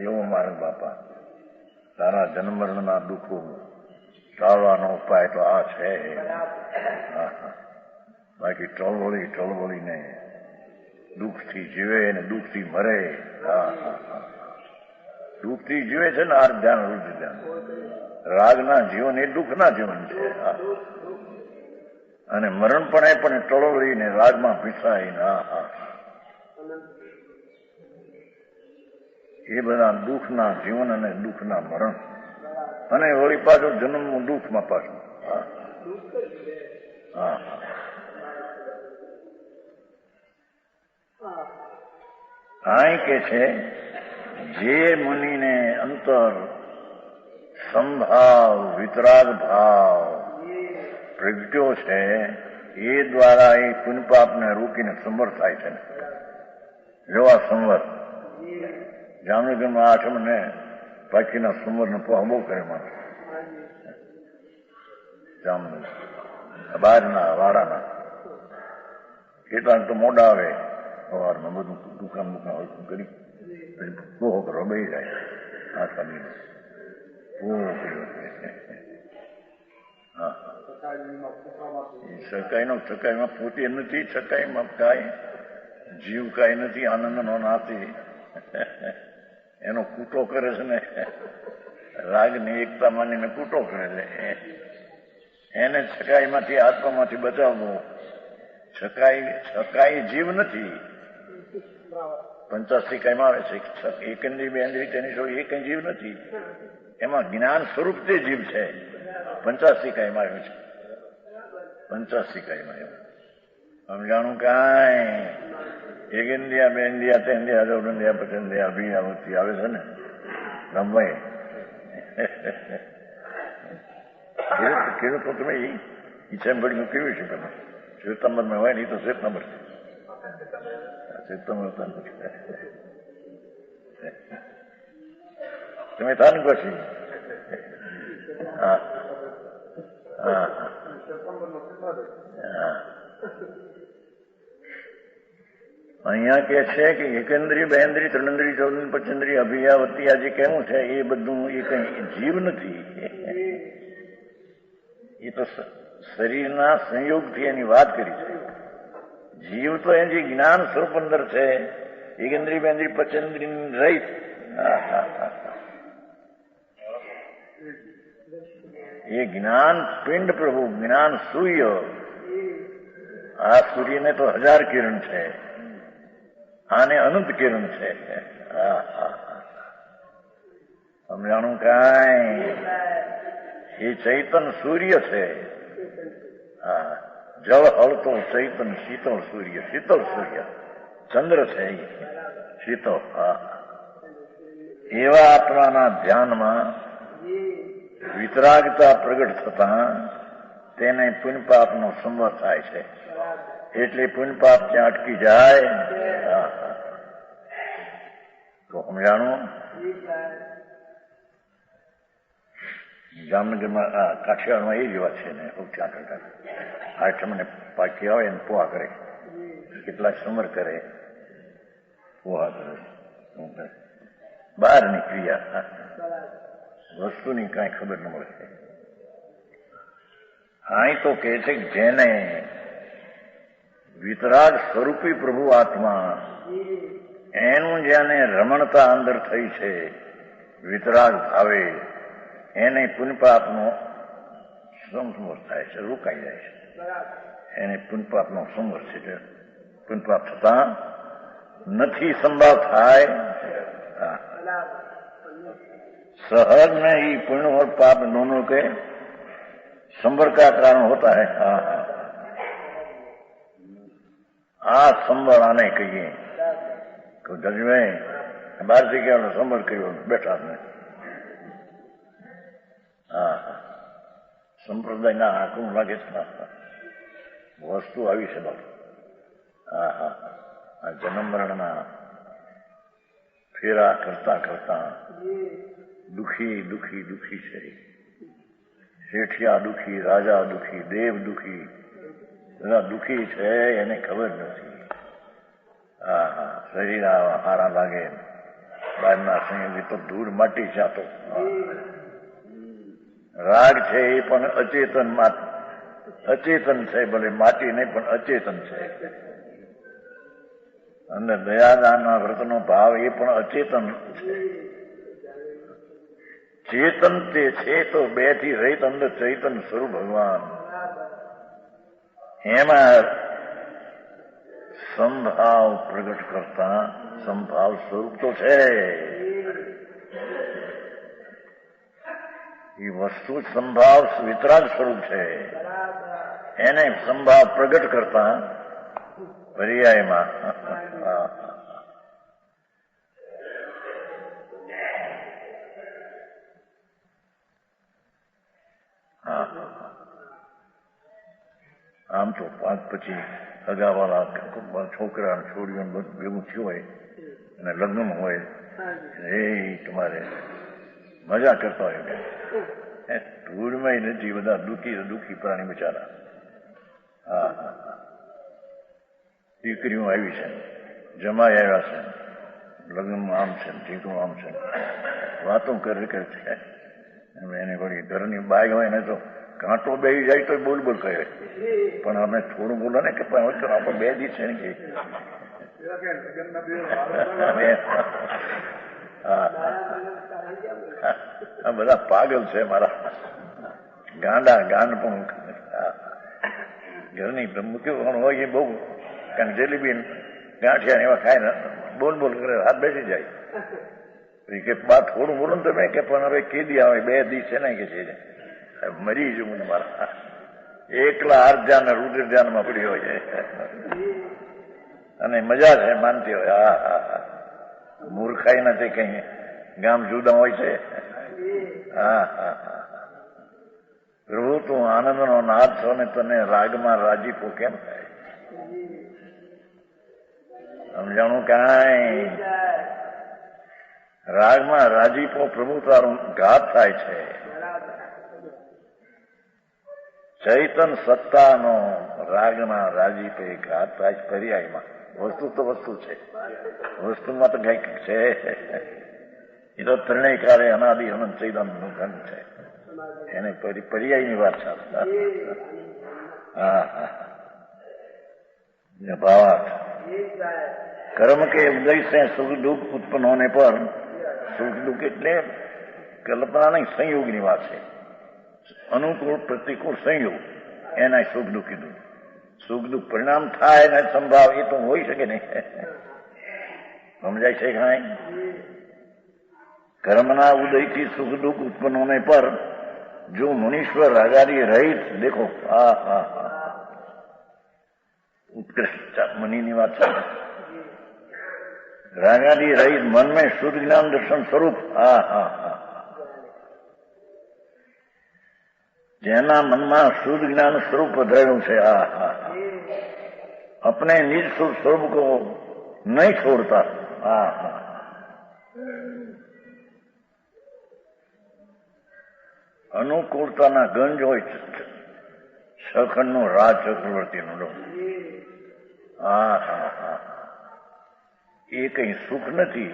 એવો માર્ગ. બાપા તારા જન્મરના દુઃખો ટાળવાનો ઉપાય તો આ છે. બાકી ટળવળીને દુઃખથી જીવે ને દુઃખથી મરે. દુઃખથી જીવે છે ને આ ધ્યાન રુદ્ર ધ્યાન. રાગના જીવન એ દુઃખના જીવન છે, અને મરણ પણ ટળવળીને રાગમાં પીસાઈને એ બધા દુઃખના જીવન અને દુઃખના મરણ, અને વળી પાછું જન્મનું દુઃખમાં પાછું. અહીં કે છે જે મુનિને અંતર સંભાવ વિતરાગ ભાવ પ્રગટ્યો છે એ દ્વારા એ પુણ્યપાપને રોકીને સંવર થાય છે. જોવા સંવર જામનગરમાં આઠમને બાકીના સંવરને બહુ કરે માણસ. જામનગર બહારના વાડાના કેટલાક તો મોડા આવે સવારમાં, બધું દુકાન હલકું કરી બહુ કરો બે જાય. આખા દિવસ સકાઈમાં પોતે નથી, સકાઈમાં કાંઈ જીવ કાંઈ નથી, આનંદનો નાથી એનો કૂટો કરે છે ને, રાગની એકતા માનીને કૂટો કરે છે. એને સકાઈમાંથી આત્મામાંથી બચાવવો. સકાઈ જીવ નથી, પંચાસી કાયમાં આવે છે. એકંદરી બેંદરી તેની સૌ એક જીવ નથી, એમાં જ્ઞાન સ્વરૂપ તે જીવ છે. પંચાસી કાયમાં આવ્યું છે. 85 કાયમાં એમ સમજાણું કાંઈ એક ઇન્ડિયા, બે ઇન્ડિયા, ત્રણ ઇન્ડિયા, ચૌદ ઇન્ડિયા, 50 ઇન્ડિયા, અભિયાવતી આવે છે ને રમવાય. ખેડૂતો તમે ઈચ્છા બળ્યું કેવું છે તમે સપ્ટેમ્બરમાં હોય ને એ તો સપ્ટેમ્બર તમે થાન પછી હા હા અહીંયા કે છે કે એકેન્દ્રી, બેન્દ્રી, ત્રણેન્દ્રી, ચૌદરી, પચેન્દ્રી, અભિયાવતી આ જે કેવું છે એ બધું એ કઈ જીવ નથી. એ તો શરીરના સંયોગથી એની વાત કરી છે. જીવ તો એ જે જ્ઞાન સ્વરૂપ અંદર છે એકેન્દ્રી, બેન્દ્રી, પચેન્દ્રી રહિત. એ જ્ઞાન પિંડ પ્રભુ, જ્ઞાન સૂર્ય. આ સૂર્યને તો 1000 કિરણ છે, આને અનંત કિરણ છે. સમજાણું કાંઈ? એ ચૈતન સૂર્ય છે. હા, જળ હળતો ચૈતન શીતળ સૂર્ય, શીતળ સૂર્ય ચંદ્ર છે શીતળ. હા, એવા આત્માના ધ્યાનમાં વિતરાગતા પ્રગટ થતા તેને પુણ્યપાપનો સંવર થાય છે. એટલે પુણ્યપાપ ત્યાં અટકી જાય. તો સમજાણું? જામનગરમાં કાઠિયાવાડમાં એ જ વાત છે ને. આઠમને પાકી આવે ને પોહા કરે, કેટલાક સમર કરે, પોહા કરે. બહારની ક્રિયા, વસ્તુની કાંઈ ખબર ન મળે. હા, તો કે છે કે જેને વિતરાગ સ્વરૂપી પ્રભુ આત્મા એનું જેને રમણતા અંદર થઈ છે, વિતરાગ ભાવે એને પુણ્યપાપનો સંવર થાય છે, રોકાઈ જાય છે. એને પુણ્યપાપનો સંવર છે. પુણ્યપાપ થતા નથી, સંભાવ થાય. सहज में ही पुण्य और पाप दोनों के संवर का कारण होता है. આ સંવર આને કહીએ. તો જજમે બાર જગ્યાનો સંવર કર્યો, બેઠા ને. હા, સંપ્રદાયના આકરું લાગે છે. વસ્તુ આવી છે બાપુ. હા હા, આ જન્મ મરણના ફેરા કરતા કરતા દુખી દુખી દુખી છે. શેઠિયા દુખી, રાજા દુખી, દેવ દુખી, બધા દુખી છે. એને ખબર નથી. હા હા, શરીર હારા લાગે, બહારના સંયોગી તો ધૂળ માટી છે. તો રાગ છે એ પણ અચેતન, અચેતન છે. ભલે માટી નહીં પણ અચેતન છે. અને દયાદાનના વ્રતનો ભાવ એ પણ અચેતન છે. ચેતન તે છે તો બે થી રહિત અંદર ચૈતન સ્વરૂપ ભગવાન. એમાં સંભાવ પ્રગટ કરતા સંભાવ સ્વરૂપ તો છે. એ વસ્તુ સંભાવ વિતરાગ સ્વરૂપ છે. એને સંભાવ પ્રગટ કરતા પર્યાયમાં આમ તો પાંચ પછી અગાવાળા છોકરા છોડીઓ બધું ભેગું થયું હોય અને લગ્ન હોય, એ તમારે મજા કરતા હોય. ધૂળમાં નથી, બધા દુઃખી પ્રાણી બિચારા. હા હા, દીકરીઓ આવી છે, જમાઈ આવ્યા છે, લગ્નમાં આમ છે, દીકરું આમ છે, વાતો કરે છે. એને વળી ઘરની બાઈ હોય ને તો કાંટો બેસી જાય તો બોલ બોલ કરે. પણ અમે થોડું બોલો ને કે આપણે 2 દિવસ છે ને કે આ બધા પાગલ છે મારા ગાંડ પણ. ઘરની મૂક્યું હોય એ બહુ, કારણ જલેબી ગાંઠિયા એવા ખાય ને બોલ બોલ કરે, હાથ બેસી જાય. કે બા થોડું બોલો ને તમે કે પણ હવે કેદી આવે 2 દિવસ છે ને કે છે મરી જવું મારા. એકલા આર્ધ ધ્યાન રુદ્ર ધ્યાનમાં પડ્યો છે અને મજા છે માનતી હોય. હા હા હા, મૂર્ખાઈ નથી કઈ, ગામ જુદા હોય છે. હા હા હા, પ્રભુ તું આનંદનો નાથ છો ને તને રાગમાં રાજીપો કેમ થાય? સમજાણું કાંઈ? રાગમાં રાજીપો પ્રભુ તારો ઘાત થાય છે. ચૈતન સત્તાનો રાગના રાજીપે ઘાત થાય છે. પર્યાયમાં વસ્તુ તો વસ્તુ છે, વસ્તુમાં તો કઈક છે. એ તો ત્રણેયકારે અનાદિ અનંત ચૈતનનું ઘન છે. એને પર્યાયની વાત છે. હા હા, भावार्थ कर्म के उदय से सुख दुख उत्पन्न होने पर, सुख दुख એટલે કલ્પના નહીં, સંયોગની વાત છે. અનુકૂળ પ્રતિકૂળ સંયોગ, એના સુખ દુઃખ કીધું. સુખ દુઃખ પરિણામ થાય ને સંભાવ એ તો હોઈ શકે નહીં. સમજાય છે કાંઈ? કર્મના ઉદયથી સુખ દુઃખ ઉત્પન્ન હોने पर जो मुनीश्वर रागादि रहित, देखो हा हा हा, उत्कृष्ट मुनि बात है. रागादि रहित मन में शुद्ध ज्ञान दर्शन स्वरूप, हा हा हा, જેના મનમાં શુદ્ધ જ્ઞાન સ્વરૂપ પધરાયું છે, હા હા, अपने निज स्वरूप को नहीं छोड़ता. હા હા, અનુકૂળતાના ગંજ હોય છે. સખંડનો રાજ ચક્રવર્તીનો. હા હા હા, એ કઈ સુખ નથી.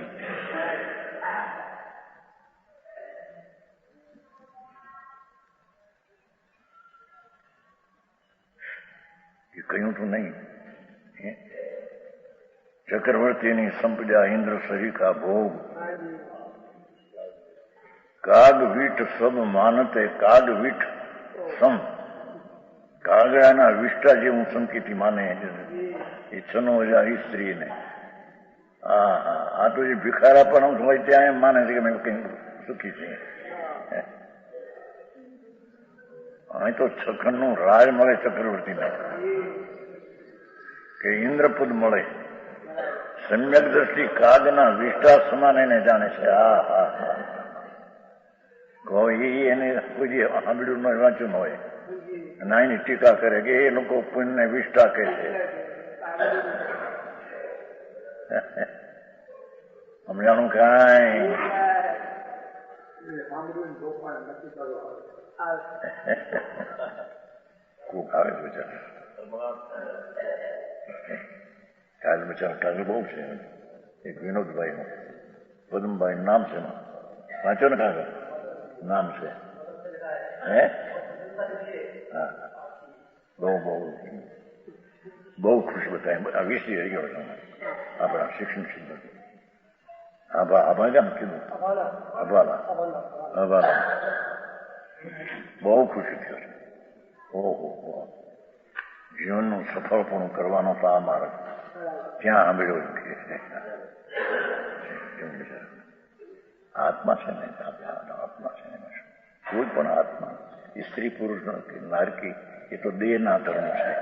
એ કહ્યું તો નહીં. ચક્રવર્તીની સંપજા ઇન્દ્ર સરિકા ભોગ, કાગ વીટ સબ માનતે કાગ વીટ સમ. કાગડાના વિષ્ટા જેવું સંકેતી માને એ 96,000 સ્ત્રીને. હા હા, આ તો જે ભિખારા પણ હોય ત્યાં એમ માને છે કે મેં કઈ સુખી છે. અહીં તો સખંડનું રાજ મળે ચક્રવર્તીને, કે ઇન્દ્રપદ મળે. સમ્યક દ્રષ્ટિ કાગના વિષ્ટા સમાન એને જાણે છે. હા હા હા, એને કોઈ સાંભળ્યું ન વાંચ્યું ન હોય અને એની ટીકા કરે કે એ લોકો પુણ્યને વિષ્ટા કહે છે. સમજાણું કાંઈ? કોક આવે બચારા, કાલ બચારા કાગળ બહુ છે. એક વિનોદભાઈ નું, પદમભાઈ નામ છે, વાંચો ને કાગળ નામ છે. હે હા, બહુ બહુ બહુ ખુશ બતાય. આ વીસી રહી ગયો આપણા શિક્ષણ સિદ્ધાંત. આભા કેમ કીધું? અબાલા અબાલા, બહુ ખુશી થયો છે. ઓહો, જીવનનું સફળપણું કરવાનો તો આ માર્ગ ત્યાં સાંભળ્યો. આત્મા છે ને, આત્મા છે ને, કોઈ પણ આત્મા, સ્ત્રી પુરુષ કે નારકી, એ તો દેહના ધર્મ છે.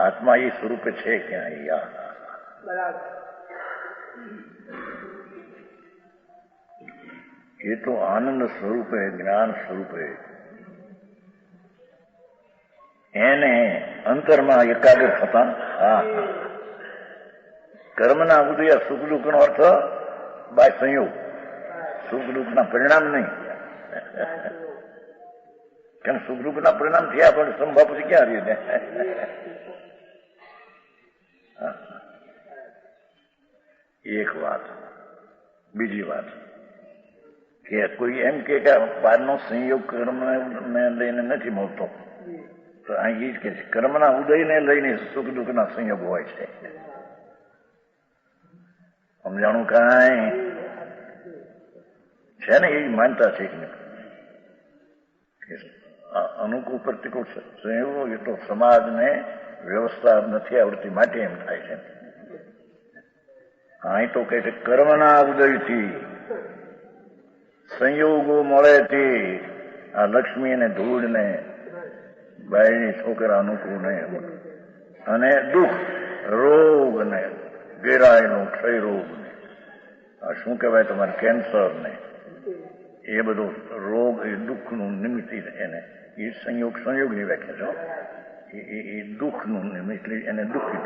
આત્મા એ સ્વરૂપે છે ક્યાં? એ તો આનંદ સ્વરૂપે, જ્ઞાન સ્વરૂપે એને અંતરમાં એકાગ્ર થતા. હા, કર્મના ઉદય સુખ દુઃખ નો અર્થ બાય સંયોગ, સુખ દુઃખ ના પરિણામ નહીં. કેમ સુખ દુઃખ ના પરિણામ થયા પણ સંભાવ પછી ક્યાં રહીએ ને? એક વાત. બીજી વાત કે કોઈ એમ કે બહારનો સંયોગ કર્મને લઈને નથી મળતો, તો અહીં એ જ કે છે કર્મના ઉદયને લઈને સુખ દુઃખના સંયોગ હોય છે. સમજાણું કાંઈ? છે ને, એ માનતા છે કે અનુકૂળ પ્રતિકૂળ સંયોગ એ તો સમાજને વ્યવસ્થા નથી આવડતી માટે એમ થાય છે. અહીં તો કહે છે કર્મના ઉદયથી સંયોગો મળે તે આ લક્ષ્મી ને ધૂળ ને બાયની છોકરા અનુકૂળ નહીં. અને દુઃખ, રોગ ને ગેરાયનો ક્ષય રોગ ને આ શું કહેવાય તમારે કેન્સર ને એ બધો રોગ એ દુઃખનું નિમિત્ત એને એ સંયોગની વ્યાખ્યા છે. એ દુઃખનું નિમિત્ત એને દુઃખી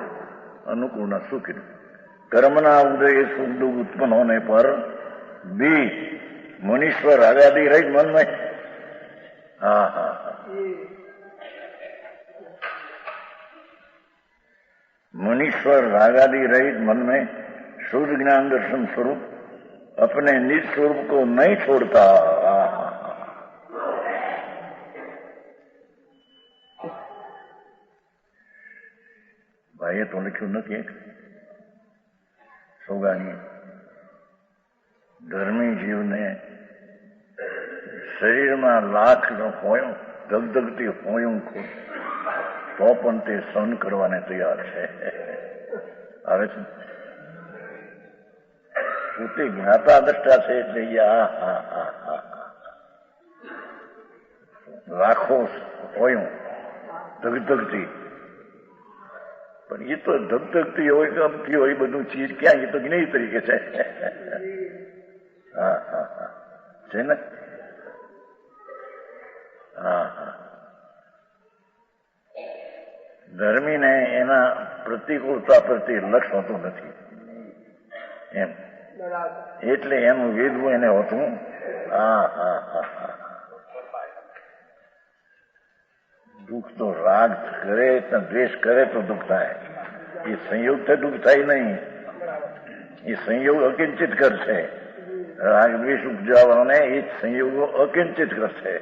અનુકૂળના સુખી. કર્મના ઉદય સુખ દુઃખ ઉત્પન્ન હોने पर भी मुनीश्वर आजादी रही मन में. हाँ हाँ मुनीश्वर आजादी रहित मन में शुद्ध ज्ञान दर्शन स्वरूप अपने निज स्वरूप को नहीं छोड़ता. ભાઈએ તો લખ્યું નથી એક સોગાની ધર્મી જીવને શરીરમાં લાખ હોયું ધગધગતી હોયું તો પણ તે સહન કરવાને તૈયાર છે. આવે છે પોતે જ્ઞાતા દ્રષ્ટા છે એટલે લાખો હોયું ધગધગતી, પણ એ તો ધગધગતી હોય કે અમથી હોય બધું ચીજ ક્યાં એ તો જ્ઞેય તરીકે છે. હા હા હા છે ને. હા હા ધર્મીને એના પ્રતિકૂળતા પ્રત્યે લક્ષ હોતું નથી એમ, એટલે એનું વેદવું એને હોતું. હા હા હા હા દુઃખ તો રાગ કરે દ્વેષ કરે તો દુઃખ થાય. એ સંયોગથી દુઃખ થાય નહીં, એ સંયોગ અકિંચિત કરશે. રાગ દ્વેષ ઉપજાવાને એ સંયોગો અકિંચિત કરશે.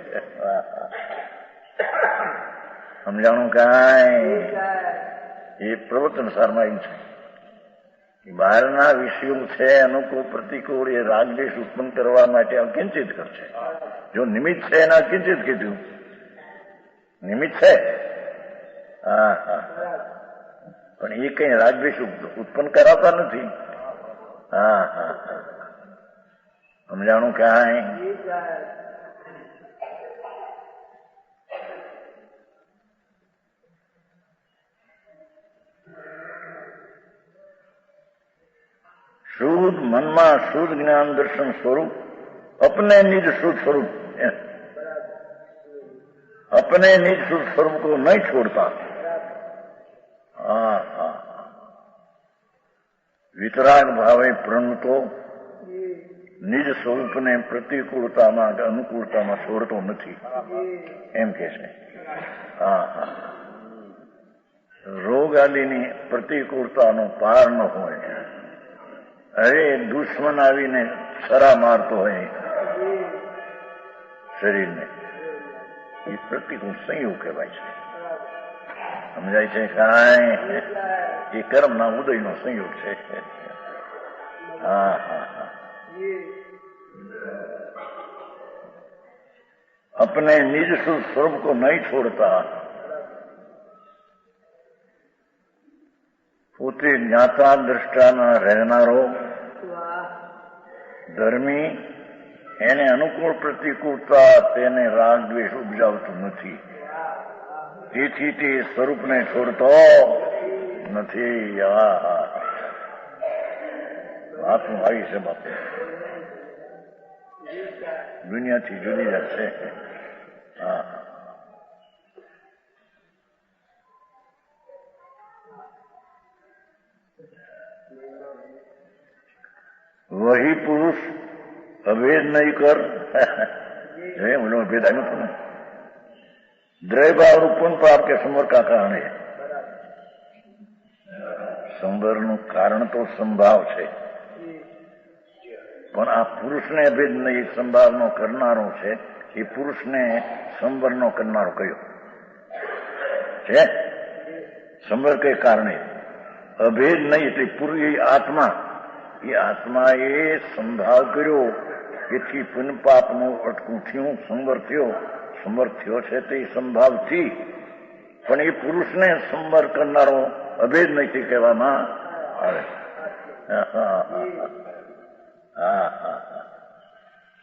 સમજાણું કાંઈ? એ પ્રવચન સારમાં એમ છે. બહારના વિષયો છે અનુકૂળ પ્રતિકૂળ એ રાગ દ્વેષ ઉત્પન્ન કરવા માટે અકિંચિત કરશે. જો નિમિત્ત છે એને અકિંચિત કીધું. નિમિત્ત છે હા હા પણ એ કઈ રાગદ્વેષ ઉત્પન્ન કરાવતા નથી. હા હા હા સમજાણું કાંઈ? શુદ્ધ મનમાં શુદ્ધ જ્ઞાન દર્શન સ્વરૂપ अपने निज शुद्ध स्वरूप अपने निज शुद्ध स्वरूप को नहीं छोड़ता. हाँ हाँ वितराग भावे प्रणतो निज સ્વરૂપને પ્રતિકૂળતામાં કે અનુકૂળતામાં છોડતો નથી એમ કે છે. હા હા રોગ આદિની પ્રતિકૂળતાનો પાર ન હોય. અરે દુશ્મન આવીને સરા મારતો હોય શરીરને, એ પ્રતિકૂળ સંયોગ કહેવાય છે. સમજાય છે કાંઈ? એ કર્મના ઉદયનો સંયોગ છે. હા હા હા अपने निज स्वरूप को नहीं छोड़ता. પોતે જ્ઞાતા દ્રષ્ટાના રહેનારો ધર્મી એને અનુકૂળ પ્રતિકૂળતા તેને રાગ દ્વેષ ઉપજાવતું નથી. તેથી તે સ્વરૂપને છોડતો નથી. વાતું આવી છે બાપુ, દુનિયાથી જુદી જ છે. હા वही पुरुष अभेद नहीं कर भेद આવ્યું હતું ને દ્રવ્યભાવ રૂપન પાપ કે સંવર કા કારણ है. સંવરનું કારણ તો સંભાવ છે, પણ આ પુરુષને અભેદ નહીં સંભાવનો કરનારો છે. એ પુરુષને સંવરનો કરનારો કયો છે? સંવર કે કારણે અભેદ નહીં એટલે પૂરી આત્મા, એ આત્માએ સંભાવ કર્યો એથી પુન પાપનું અટકું થયું. સંવર થયો છે તે સંભાવથી, પણ એ પુરુષને સંવર કરનારો અભેદ નથી કહેવામાં આવે.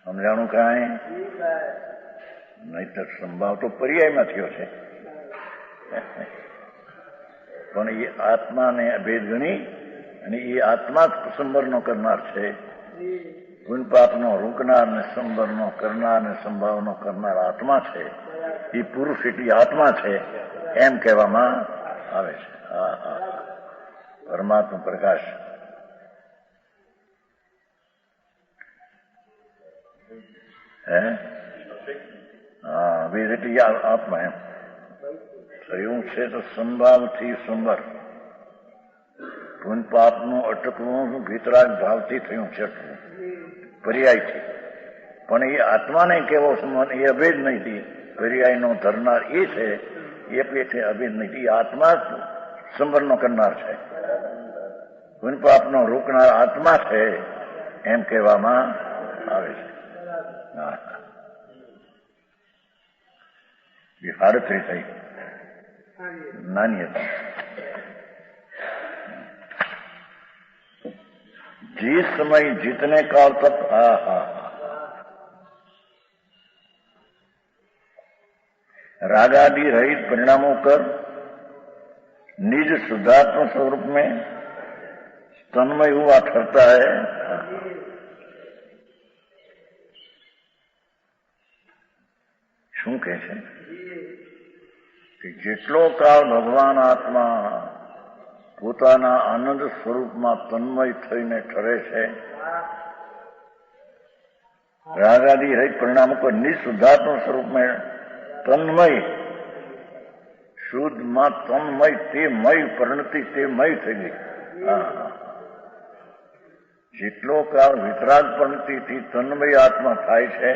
સમજાણું કાંઈ? નહીતર સંભાવ તો પર્યાયમાં થયો છે. પણ એ આત્માને અભેદ ગણી અને એ આત્મા જ સંવરનો કરનાર છે. પુન પાપનો રોકનાર ને સંવરનો કરનાર ને સંભાવનો કરનાર આત્મા છે. એ પુરુષ એટલી આત્મા છે એમ કહેવામાં આવે છે. હા હા, પરમાત્મા પ્રકાશ. હે હા, વેદ એટલી આત્મા એમ થયું છે. તો સંભાવથી સંવર, પુન પાપનું અટકવું વિતરાગ ભાવથી થયું છે, પર્યાયથી. પણ એ આત્માને કેવો સંબંધ? એ અભેદ નહીં. પર્યાયનો ધરનાર એ છે, એ પેટે અભેદ નહીં. આત્મા સંવરનો કરનાર છે, પુન પાપનો રોકનાર આત્મા છે એમ કહેવામાં આવે છે. હા, એ હાડત્રી થઈ નાની હતી. जिस समय जितने काल तक हा हा रागादि रहित परिणामों कर निज शुद्धात्म स्वरूप में तन्मय हुआ ठहरता है. શું કહે છે કે જેટલો કાળ ભગવાન આત્મા પોતાના આનંદ સ્વરૂપમાં તન્મય થઈને ઠરે છે, રાગાદી રહિત પરિણામો પર નિશુદ્ધાત્મ સ્વરૂપમાં તન્મય, શુદ્ધમાં તન્મય, તે મય પરિણતિ, તે મય થઈ ગઈ. જેટલો કાળ વિતરાગ પરિણતિથી તન્મય આત્મા થાય છે,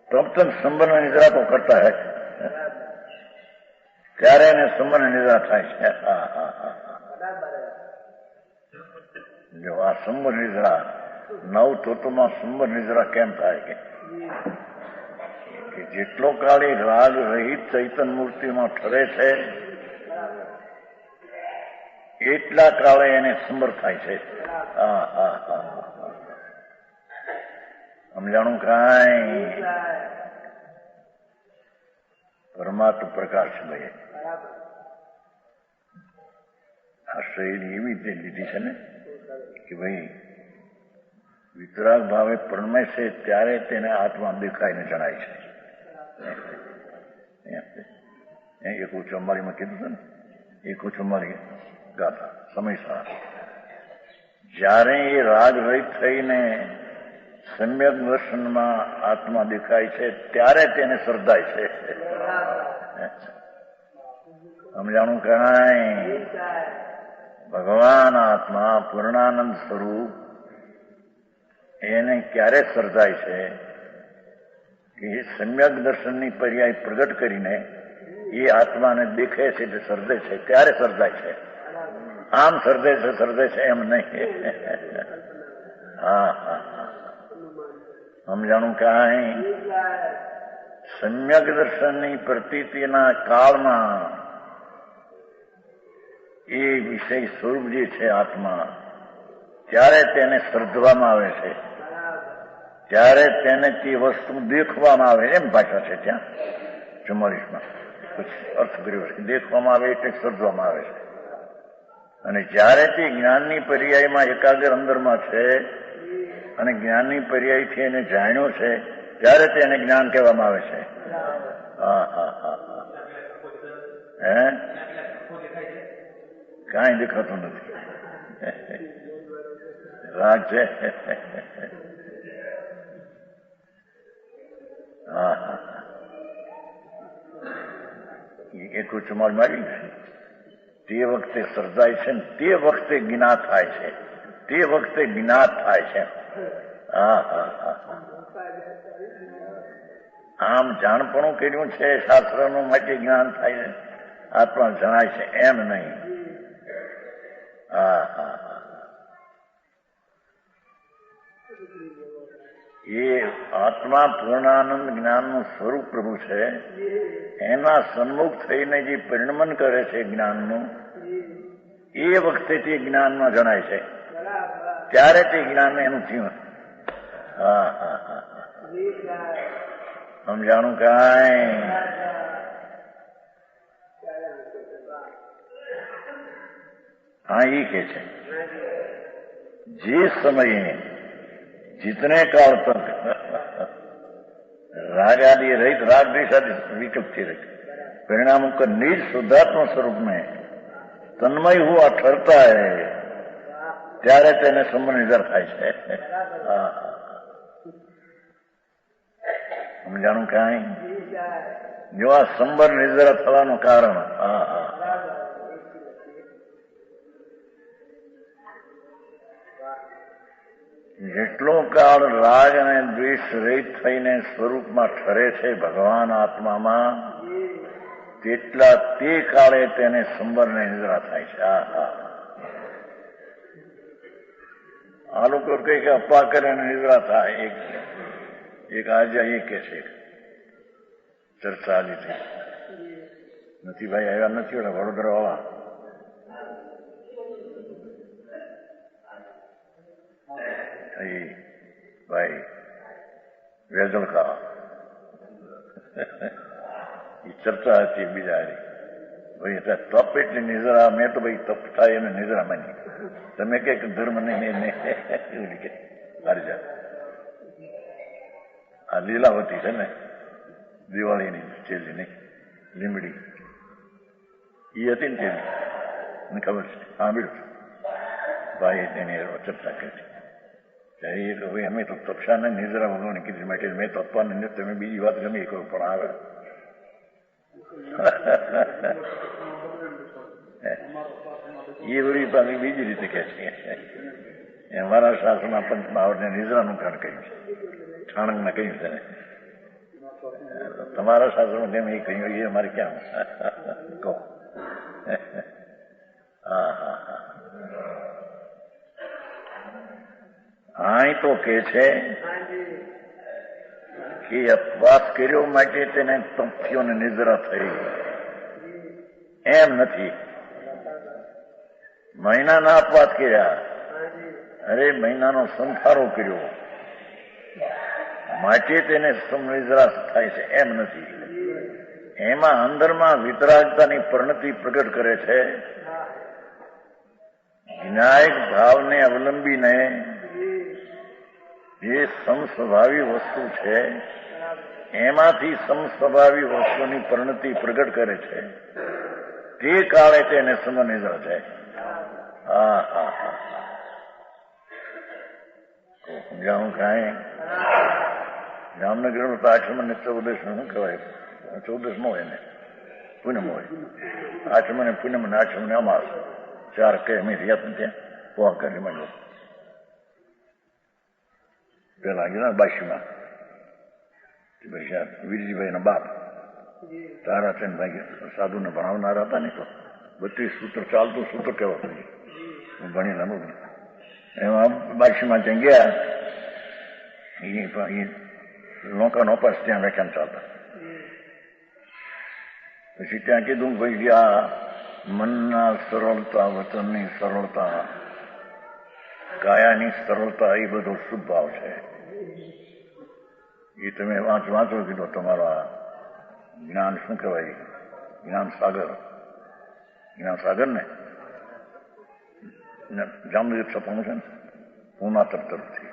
તબ તક સંબંધ નિદ્રા તો કરતા હૈ. ત્યારે એને સંબંધ નિદ્રા થાય છે. જો આ સંબંધ નિદ્રા 9 તત્વમાં સંબંધ નિદ્રા કેમ થાય કે જેટલો કાળ એ રાગ રહિત ચૈતન મૂર્તિમાં ઠરે છે એટલા કાળે એને સમર્થ થાય છે. સમજાણું કાંઈ? પરમાત્મા પ્રકાશ ભાઈ આ શૈલી એવી રીતે લીધી છે ને કે ભાઈ વિતરાગ ભાવે પ્રણમે છે ત્યારે તેને આત્મા દેખાઈને જણાય છે. 144 કીધું છે ને, 144 ગાથા સમયસર. જ્યારે એ રાગ રહિત થઈને સમ્યક દર્શનમાં આત્મા દેખાય છે ત્યારે તેને શ્રદ્ધાય છે. સમજાણું કાંઈ? ભગવાન આત્મા પૂર્ણાનંદ સ્વરૂપ એને ક્યારે શ્રદ્ધાય છે કે સમ્યક દર્શનની પર્યાય પ્રગટ કરીને એ આત્માને દેખે છે એટલે શ્રદ્ધે છે, ત્યારે શ્રદ્ધાય છે. આમ શ્રદ્ધે છે એમ નહીં. હા હા, સમજાણું કાંઈ? સમ્યક દર્શનની પ્રતીતિના કાળમાં એ વિષય સ્વરૂપ જે છે આત્મા, ત્યારે તેને શ્રદ્ધવામાં આવે છે, ત્યારે તેને તે વસ્તુ દેખવામાં આવે. એમ ભાષા છે ત્યાં 44માં અર્થ કર્યો છે. દેખવામાં આવે એટલે શ્રદ્ધવામાં આવે છે. અને જ્યારે તે જ્ઞાનની પર્યાયમાં એકાગ્ર અંદરમાં છે અને જ્ઞાનની પર્યાયથી એને જાણ્યો છે ત્યારે તેને જ્ઞાન કહેવામાં આવે છે. હા હા હા હા. હે કાંઈ દેખાતું નથી. રાગ છે. હા હા, 144 મારી તે વખતે શ્રદ્ધાય છે ને તે વખતે જ્ઞાત થાય છે, તે વખતે જ્ઞાત થાય છે. હા હા હા, આમ જાણપણું કર્યું છે શાસ્ત્રનું માટે જ્ઞાન થાય છે, આત્મા જણાય છે એમ નહીં. હા હા હા, એ આત્મા પૂર્ણાનંદ જ્ઞાનનું સ્વરૂપ પ્રભુ છે. એના સન્મુખ થઈને જે પરિણમન કરે છે જ્ઞાનનું, એ વખતે તે જ્ઞાનમાં જણાય છે, ત્યારે તે જ્ઞાન એનું થયું. હા હા હા, સમજાણું કાંઈ? हाँ ये के छे जे समये जितने काल तक रागादि रहित राग द्वेष आदि विकल्प थी रहे, परिणाम का निज शुद्धात्मा स्वरूप में तन्मय हुआ ठहरता है ત્યારે તેને સંબંધ નિર્ધાર થાય છે. સમજાણું કાંઈ? જો આ સંબંધ નિર્ધાર થવાનું કારણ જેટલો કાળ રાગ અને દ્વેષ રહિત થઈને સ્વરૂપમાં ઠરે છે ભગવાન આત્મામાં, તેટલા તે કાળે તેને સંબંધને નિદ્રા થાય છે. આ લોકો કહે કે અપા કરે અને નિદ્રા થાય. એક આજે એ કે છે ચર્ચા આજી થઈ નથી. ભાઈ આવ્યા નથી ઓલા વડોદરા વાળા ભાઈ વેજલકા એ ચર્ચા હતી બીજા ભાઈ તપ એટલી નિઝરા. મેં તો ભાઈ તપ થાય એને નિઝરા માની. તમે કઈક ધર્મ નહીં હારી જા. આ લીલાવતી છે ને દિવાળીની ચેલી નહીં લીમડી એ હતી ને ચેલી મને ખબર છે. સાંભળ્યું ભાઈ તેની ચર્ચા કરી ભાઈ અમે તો તપશાને નિઝરા ભગવાન કીધી માટે મેં તપવાને નથી. તમે બીજી વાત ગમે એ કરો પણ આવે એ બધી પાછી બીજી રીતે કહે છે. અમારા શાસ્ત્રમાં પંચમહાવરને નિદ્રાનું કારણ કહ્યું છે, ઠાણકને કહ્યું છે ને. તમારા શાસ્ત્રમાં કેમ એ કહ્યું એ અમારે ક્યાં કહો. અહીં તો કે છે કે અપવાસ કર્યો માટે તેને તપથીઓને નિદ્રા થઈ એમ નથી. મહિનાના અપવાસ કર્યા, અરે મહિનાનો સંથારો કર્યો માટે તેને નિદ્રા થાય છે એમ નથી. એમાં અંદરમાં વિતરાગતાની પરિણતિ પ્રગટ કરે છે. વિનાયક ભાવને અવલંબીને જે સમસ્વભાવી વસ્તુ છે એમાંથી સમસ્વભાવી વસ્તુની પરિણતિ પ્રગટ કરે છે. તે કાળે તેને સમનિદ્રા છે. સમજાવું કાંઈ? જામનગર તો આઠમ ને ચૌદશ શું કહેવાય? ચૌદશ નો હોય ને પૂનમ હોય. આઠમ ને પૂનમ ને આઠમ ને અમાસ ચાર કે અમે રહ્યા ત્યાં પોવા કરી માંડો. પેલા ગયા બાશીમાં વીરજીભાઈ ના બાપ તારાચંદભાઈ સાધુને ભણાવનારા હતા ને તો 32 સૂત્ર ચાલતું સૂત્ર કહેવાતું. હું ભણીને અમુક એમાં બાશીમાં ત્યાં ગયા. એ લોકોનો પાસ ત્યાં વ્યાખ્યાન ચાલતા. પછી ત્યાં કીધું ભાઈ આ મનના સરળતા, વચનની સરળતા, કાયાની સરળતા એ બધો શુભ ભાવ છે. એ તમે વાંચો કીધો. તમારા જ્ઞાન શું કહેવાય? જ્ઞાન સાગર ને જામનગર છપાણું છે ને પૂના તરફથી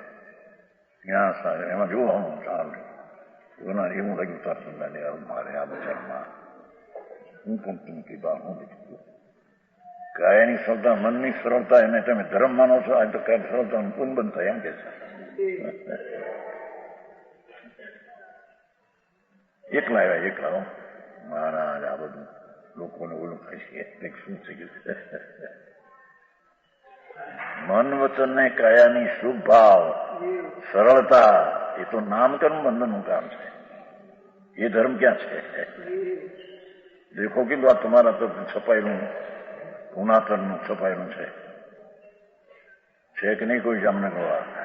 જ્ઞાન સાગર. એમાં જોવાનું ચાલે એવું લાગ્યું તાર મારે આ બજારમાં હું પણ કી બા હું કાયાની સરળતા, મનની સરળતા એને તમે ધર્મ માનો છો. આ તો કાય સરળતા પૂન બંધ થાય એમ કે છે. એકલા આવ્યા એકલા મહારાજ. આ બધું લોકોને ઓલું થાય છે શું થઈ ગયું? મન વચન ને કાયાની શુભ ભાવ, સરળતા એ તો નામકર્મ બંધનનું કામ છે. એ ધર્મ ક્યાં છે? દેખો કીધું આ તમારા તો છપાયેલું પુનાતનનું છપાયેલું છે કે નહીં? કોઈ જામનગર વાળા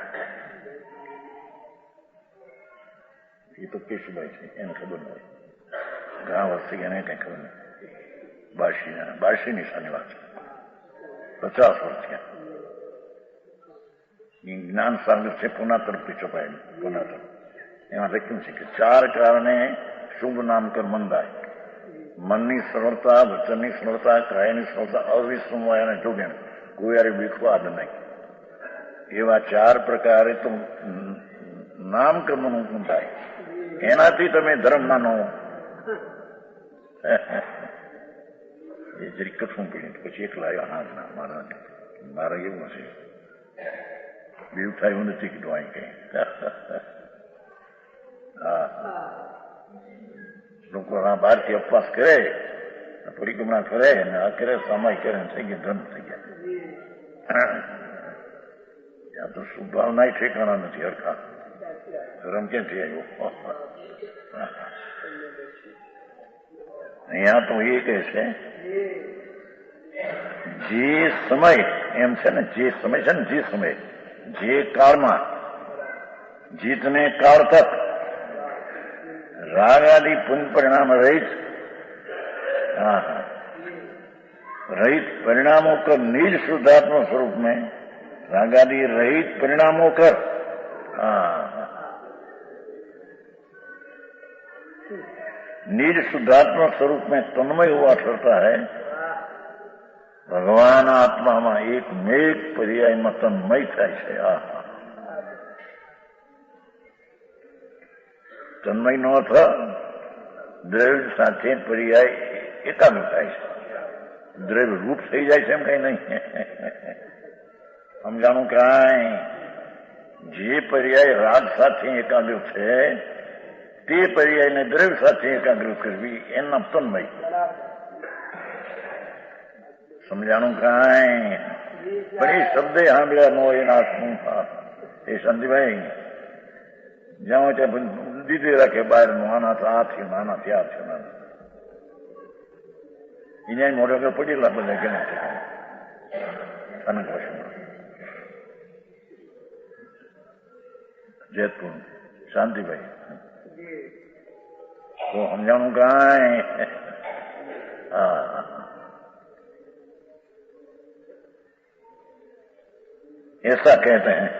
એ તો કેશુભાઈ છે, એને ખબર ન હોય. ઘણા વર્ષથી એને કઈ ખબર નથી. બારશી સાની વાત છે. 50 વર્ષ થયા. જ્ઞાન સાગર છે પુના તરફથી છપાયેલું. પુના તરફ એમાં લખ્યું છે કે 4 કારણે શુભ નામકર મંદાય. મનની સરળતા, વચનની સરળતા, કાયાની સરળતા, અવિસ્મૃત અને જોગેણ. કોઈ યારે વિખવાદ નહીં. એવા 4 પ્રકારે તો નામકર્મનું થાય, એનાથી તમે ધર્મ માનો. એ જરી કથું પીને પછી એકલા આવ્યા. હા ના, મારા એવું છે, બેવ થાય એવું નથી કીધું અહીં કઈ. હા, લોકો બહારથી અપવાસ કરે, પરિક્રમા કરે ને આ કરે, સમય કરે, થઈ ગયા ધર્મ થઈ ગયા. ત્યાં તો સુભાવના ઠેકાણા નથી હરખા. ધર્મ ક્યાંથી આવ્યો? અહીંયા તો એ કહે છે જે સમય એમ છે ને, જે સમય છે ને, જે સમય જે કાળમાં જીતને કાળ તક राग आदि पुण्य परिणाम रहित, रहित परिणामों कर निज शुद्धात्मा स्वरूप में, राग आदि रहित परिणामों कर निज शुद्धात्मा स्वरूप में तन्मय हुआ करता है. भगवान आत्मा में एक मेघ पर्याय में तन्मय થાય છે. તન્મય નો અર્થ દ્રવ્ય સાથે પર્યાય એકાગ્ર થાય છે. દ્રવ્ય રૂપ થઈ જાય છે એમ કઈ નહીં. સમજાણું કાંઈ? જે પર્યાય રાગ સાથે એકાગ્ર છે તે પર્યાયને દ્રવ્ય સાથે એકાગ્ર કરવી એના તન્મય. સમજાણું કાંઈ? પણ એ શબ્દ સાંભળ્યા નો એના શું? એ શાંતિભાઈ જ્યાં ત્યાં દીધી રાખે બહારનું, આના તો આ થયું, નાના ત્યાં થયું, નાના અહીંયા મોઢા પર પડેલા બધા કેમ છે અનંત વર્ષમાં. જેતપુર શાંતિભાઈ તો સમજાણું કાંઈ? ऐसा कहते हैं.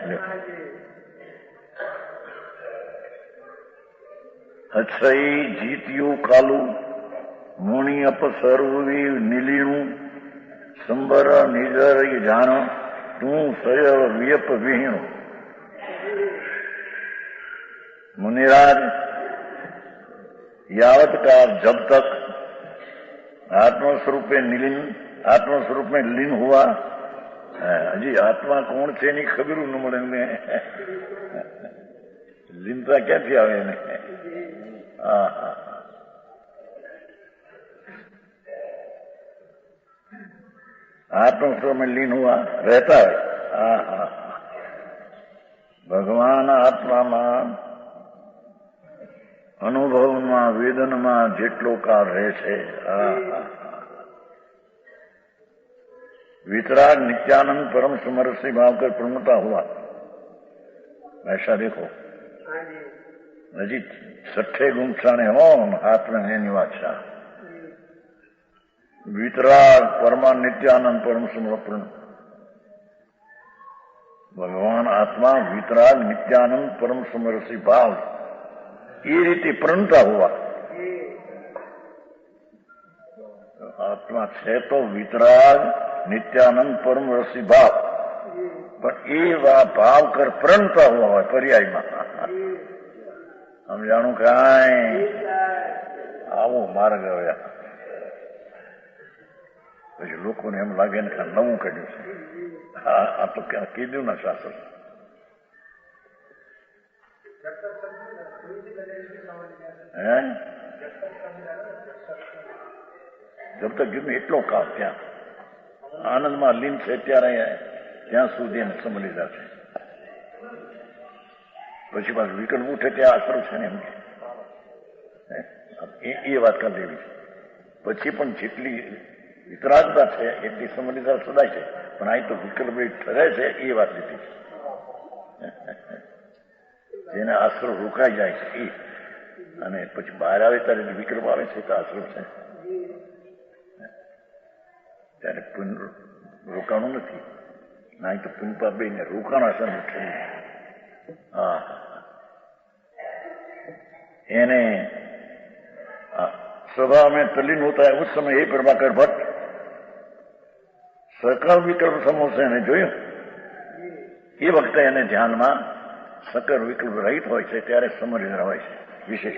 અક્ષય જીત્યું કાલું, મુનિ અપસર્વી નીલીણું, સંબર નિજર જાણ, તું સયવ વ્યપ વિહીણું. मुनिराज यावत काल जब तक आत्मस्वरूप में लीन, आत्मस्वरूप में लीन हुआ, हजी आत्मा कोण છે એની ખબર ન મળે ને. લીનતા ક્યાંથી આવે ને? आत्मस्वरूप में लीन हुआ रहता है. भगवान आत्माમાં અનુભવમાં વેદનમાં જેટલો કાળ રહે છે. वितराग नित्यानंद परम समरसी भाव कर पूर्णता हुआ. ऐसा देखो हजी 6 गुंठाने हो हाथ में एनी વાત છે. वितराग परमा नित्यानंद परम समर्पण. भगवान आत्मा वितराग नित्यानंद परम समरसी भाव ये रीति प्रणता हुआ. आत्मा છે તો વિતરાગ નિત્યાનંદ પરમ રસી ભાવ, પણ એવા ભાવ કર પ્रणता हुआ હોય પર્યાયમાં. સમજાણું કાંઈ? આવો માર્ગ આવ્યા પછી લોકોને એમ લાગે ને કે નવું કાઢ્યું છે. આ તો કીધું ના શાસ્ત્ર. જબ તક ગીત એટલો કાળ ત્યાં આનંદમાં લીન છે ત્યારે ત્યાં સુધી એને સમજેલા છે. પછી પાછું વિકલ્પ ઉઠે ત્યાં આશરો છે ને એમ એ વાત કરી લેવી છે. પછી પણ જેટલી વિતરાગતા છે એટલી સમજદાર સદાય છે, પણ અહીં તો વિકલ્પ ઠરે છે એ વાત લીધી છે. જેને આશરો રોકાઈ જાય છે એ, અને પછી બહાર આવે ત્યારે વિકલ્પ આવે છે તો આશરો છે ત્યારે રોકાણું નથી. ના તો પુનપા બે ને રોકાણ હશે ને. એને स्वभाव में तल्लीन होता है उस समय हे प्रभाकर भट्ट સકળ વિકલ્પ સમૂહ એને જોયું. એ વખતે એને ધ્યાનમાં સકળ વિકલ્પ રહિત હોય છે ત્યારે સમજ હોય છે વિશેષ.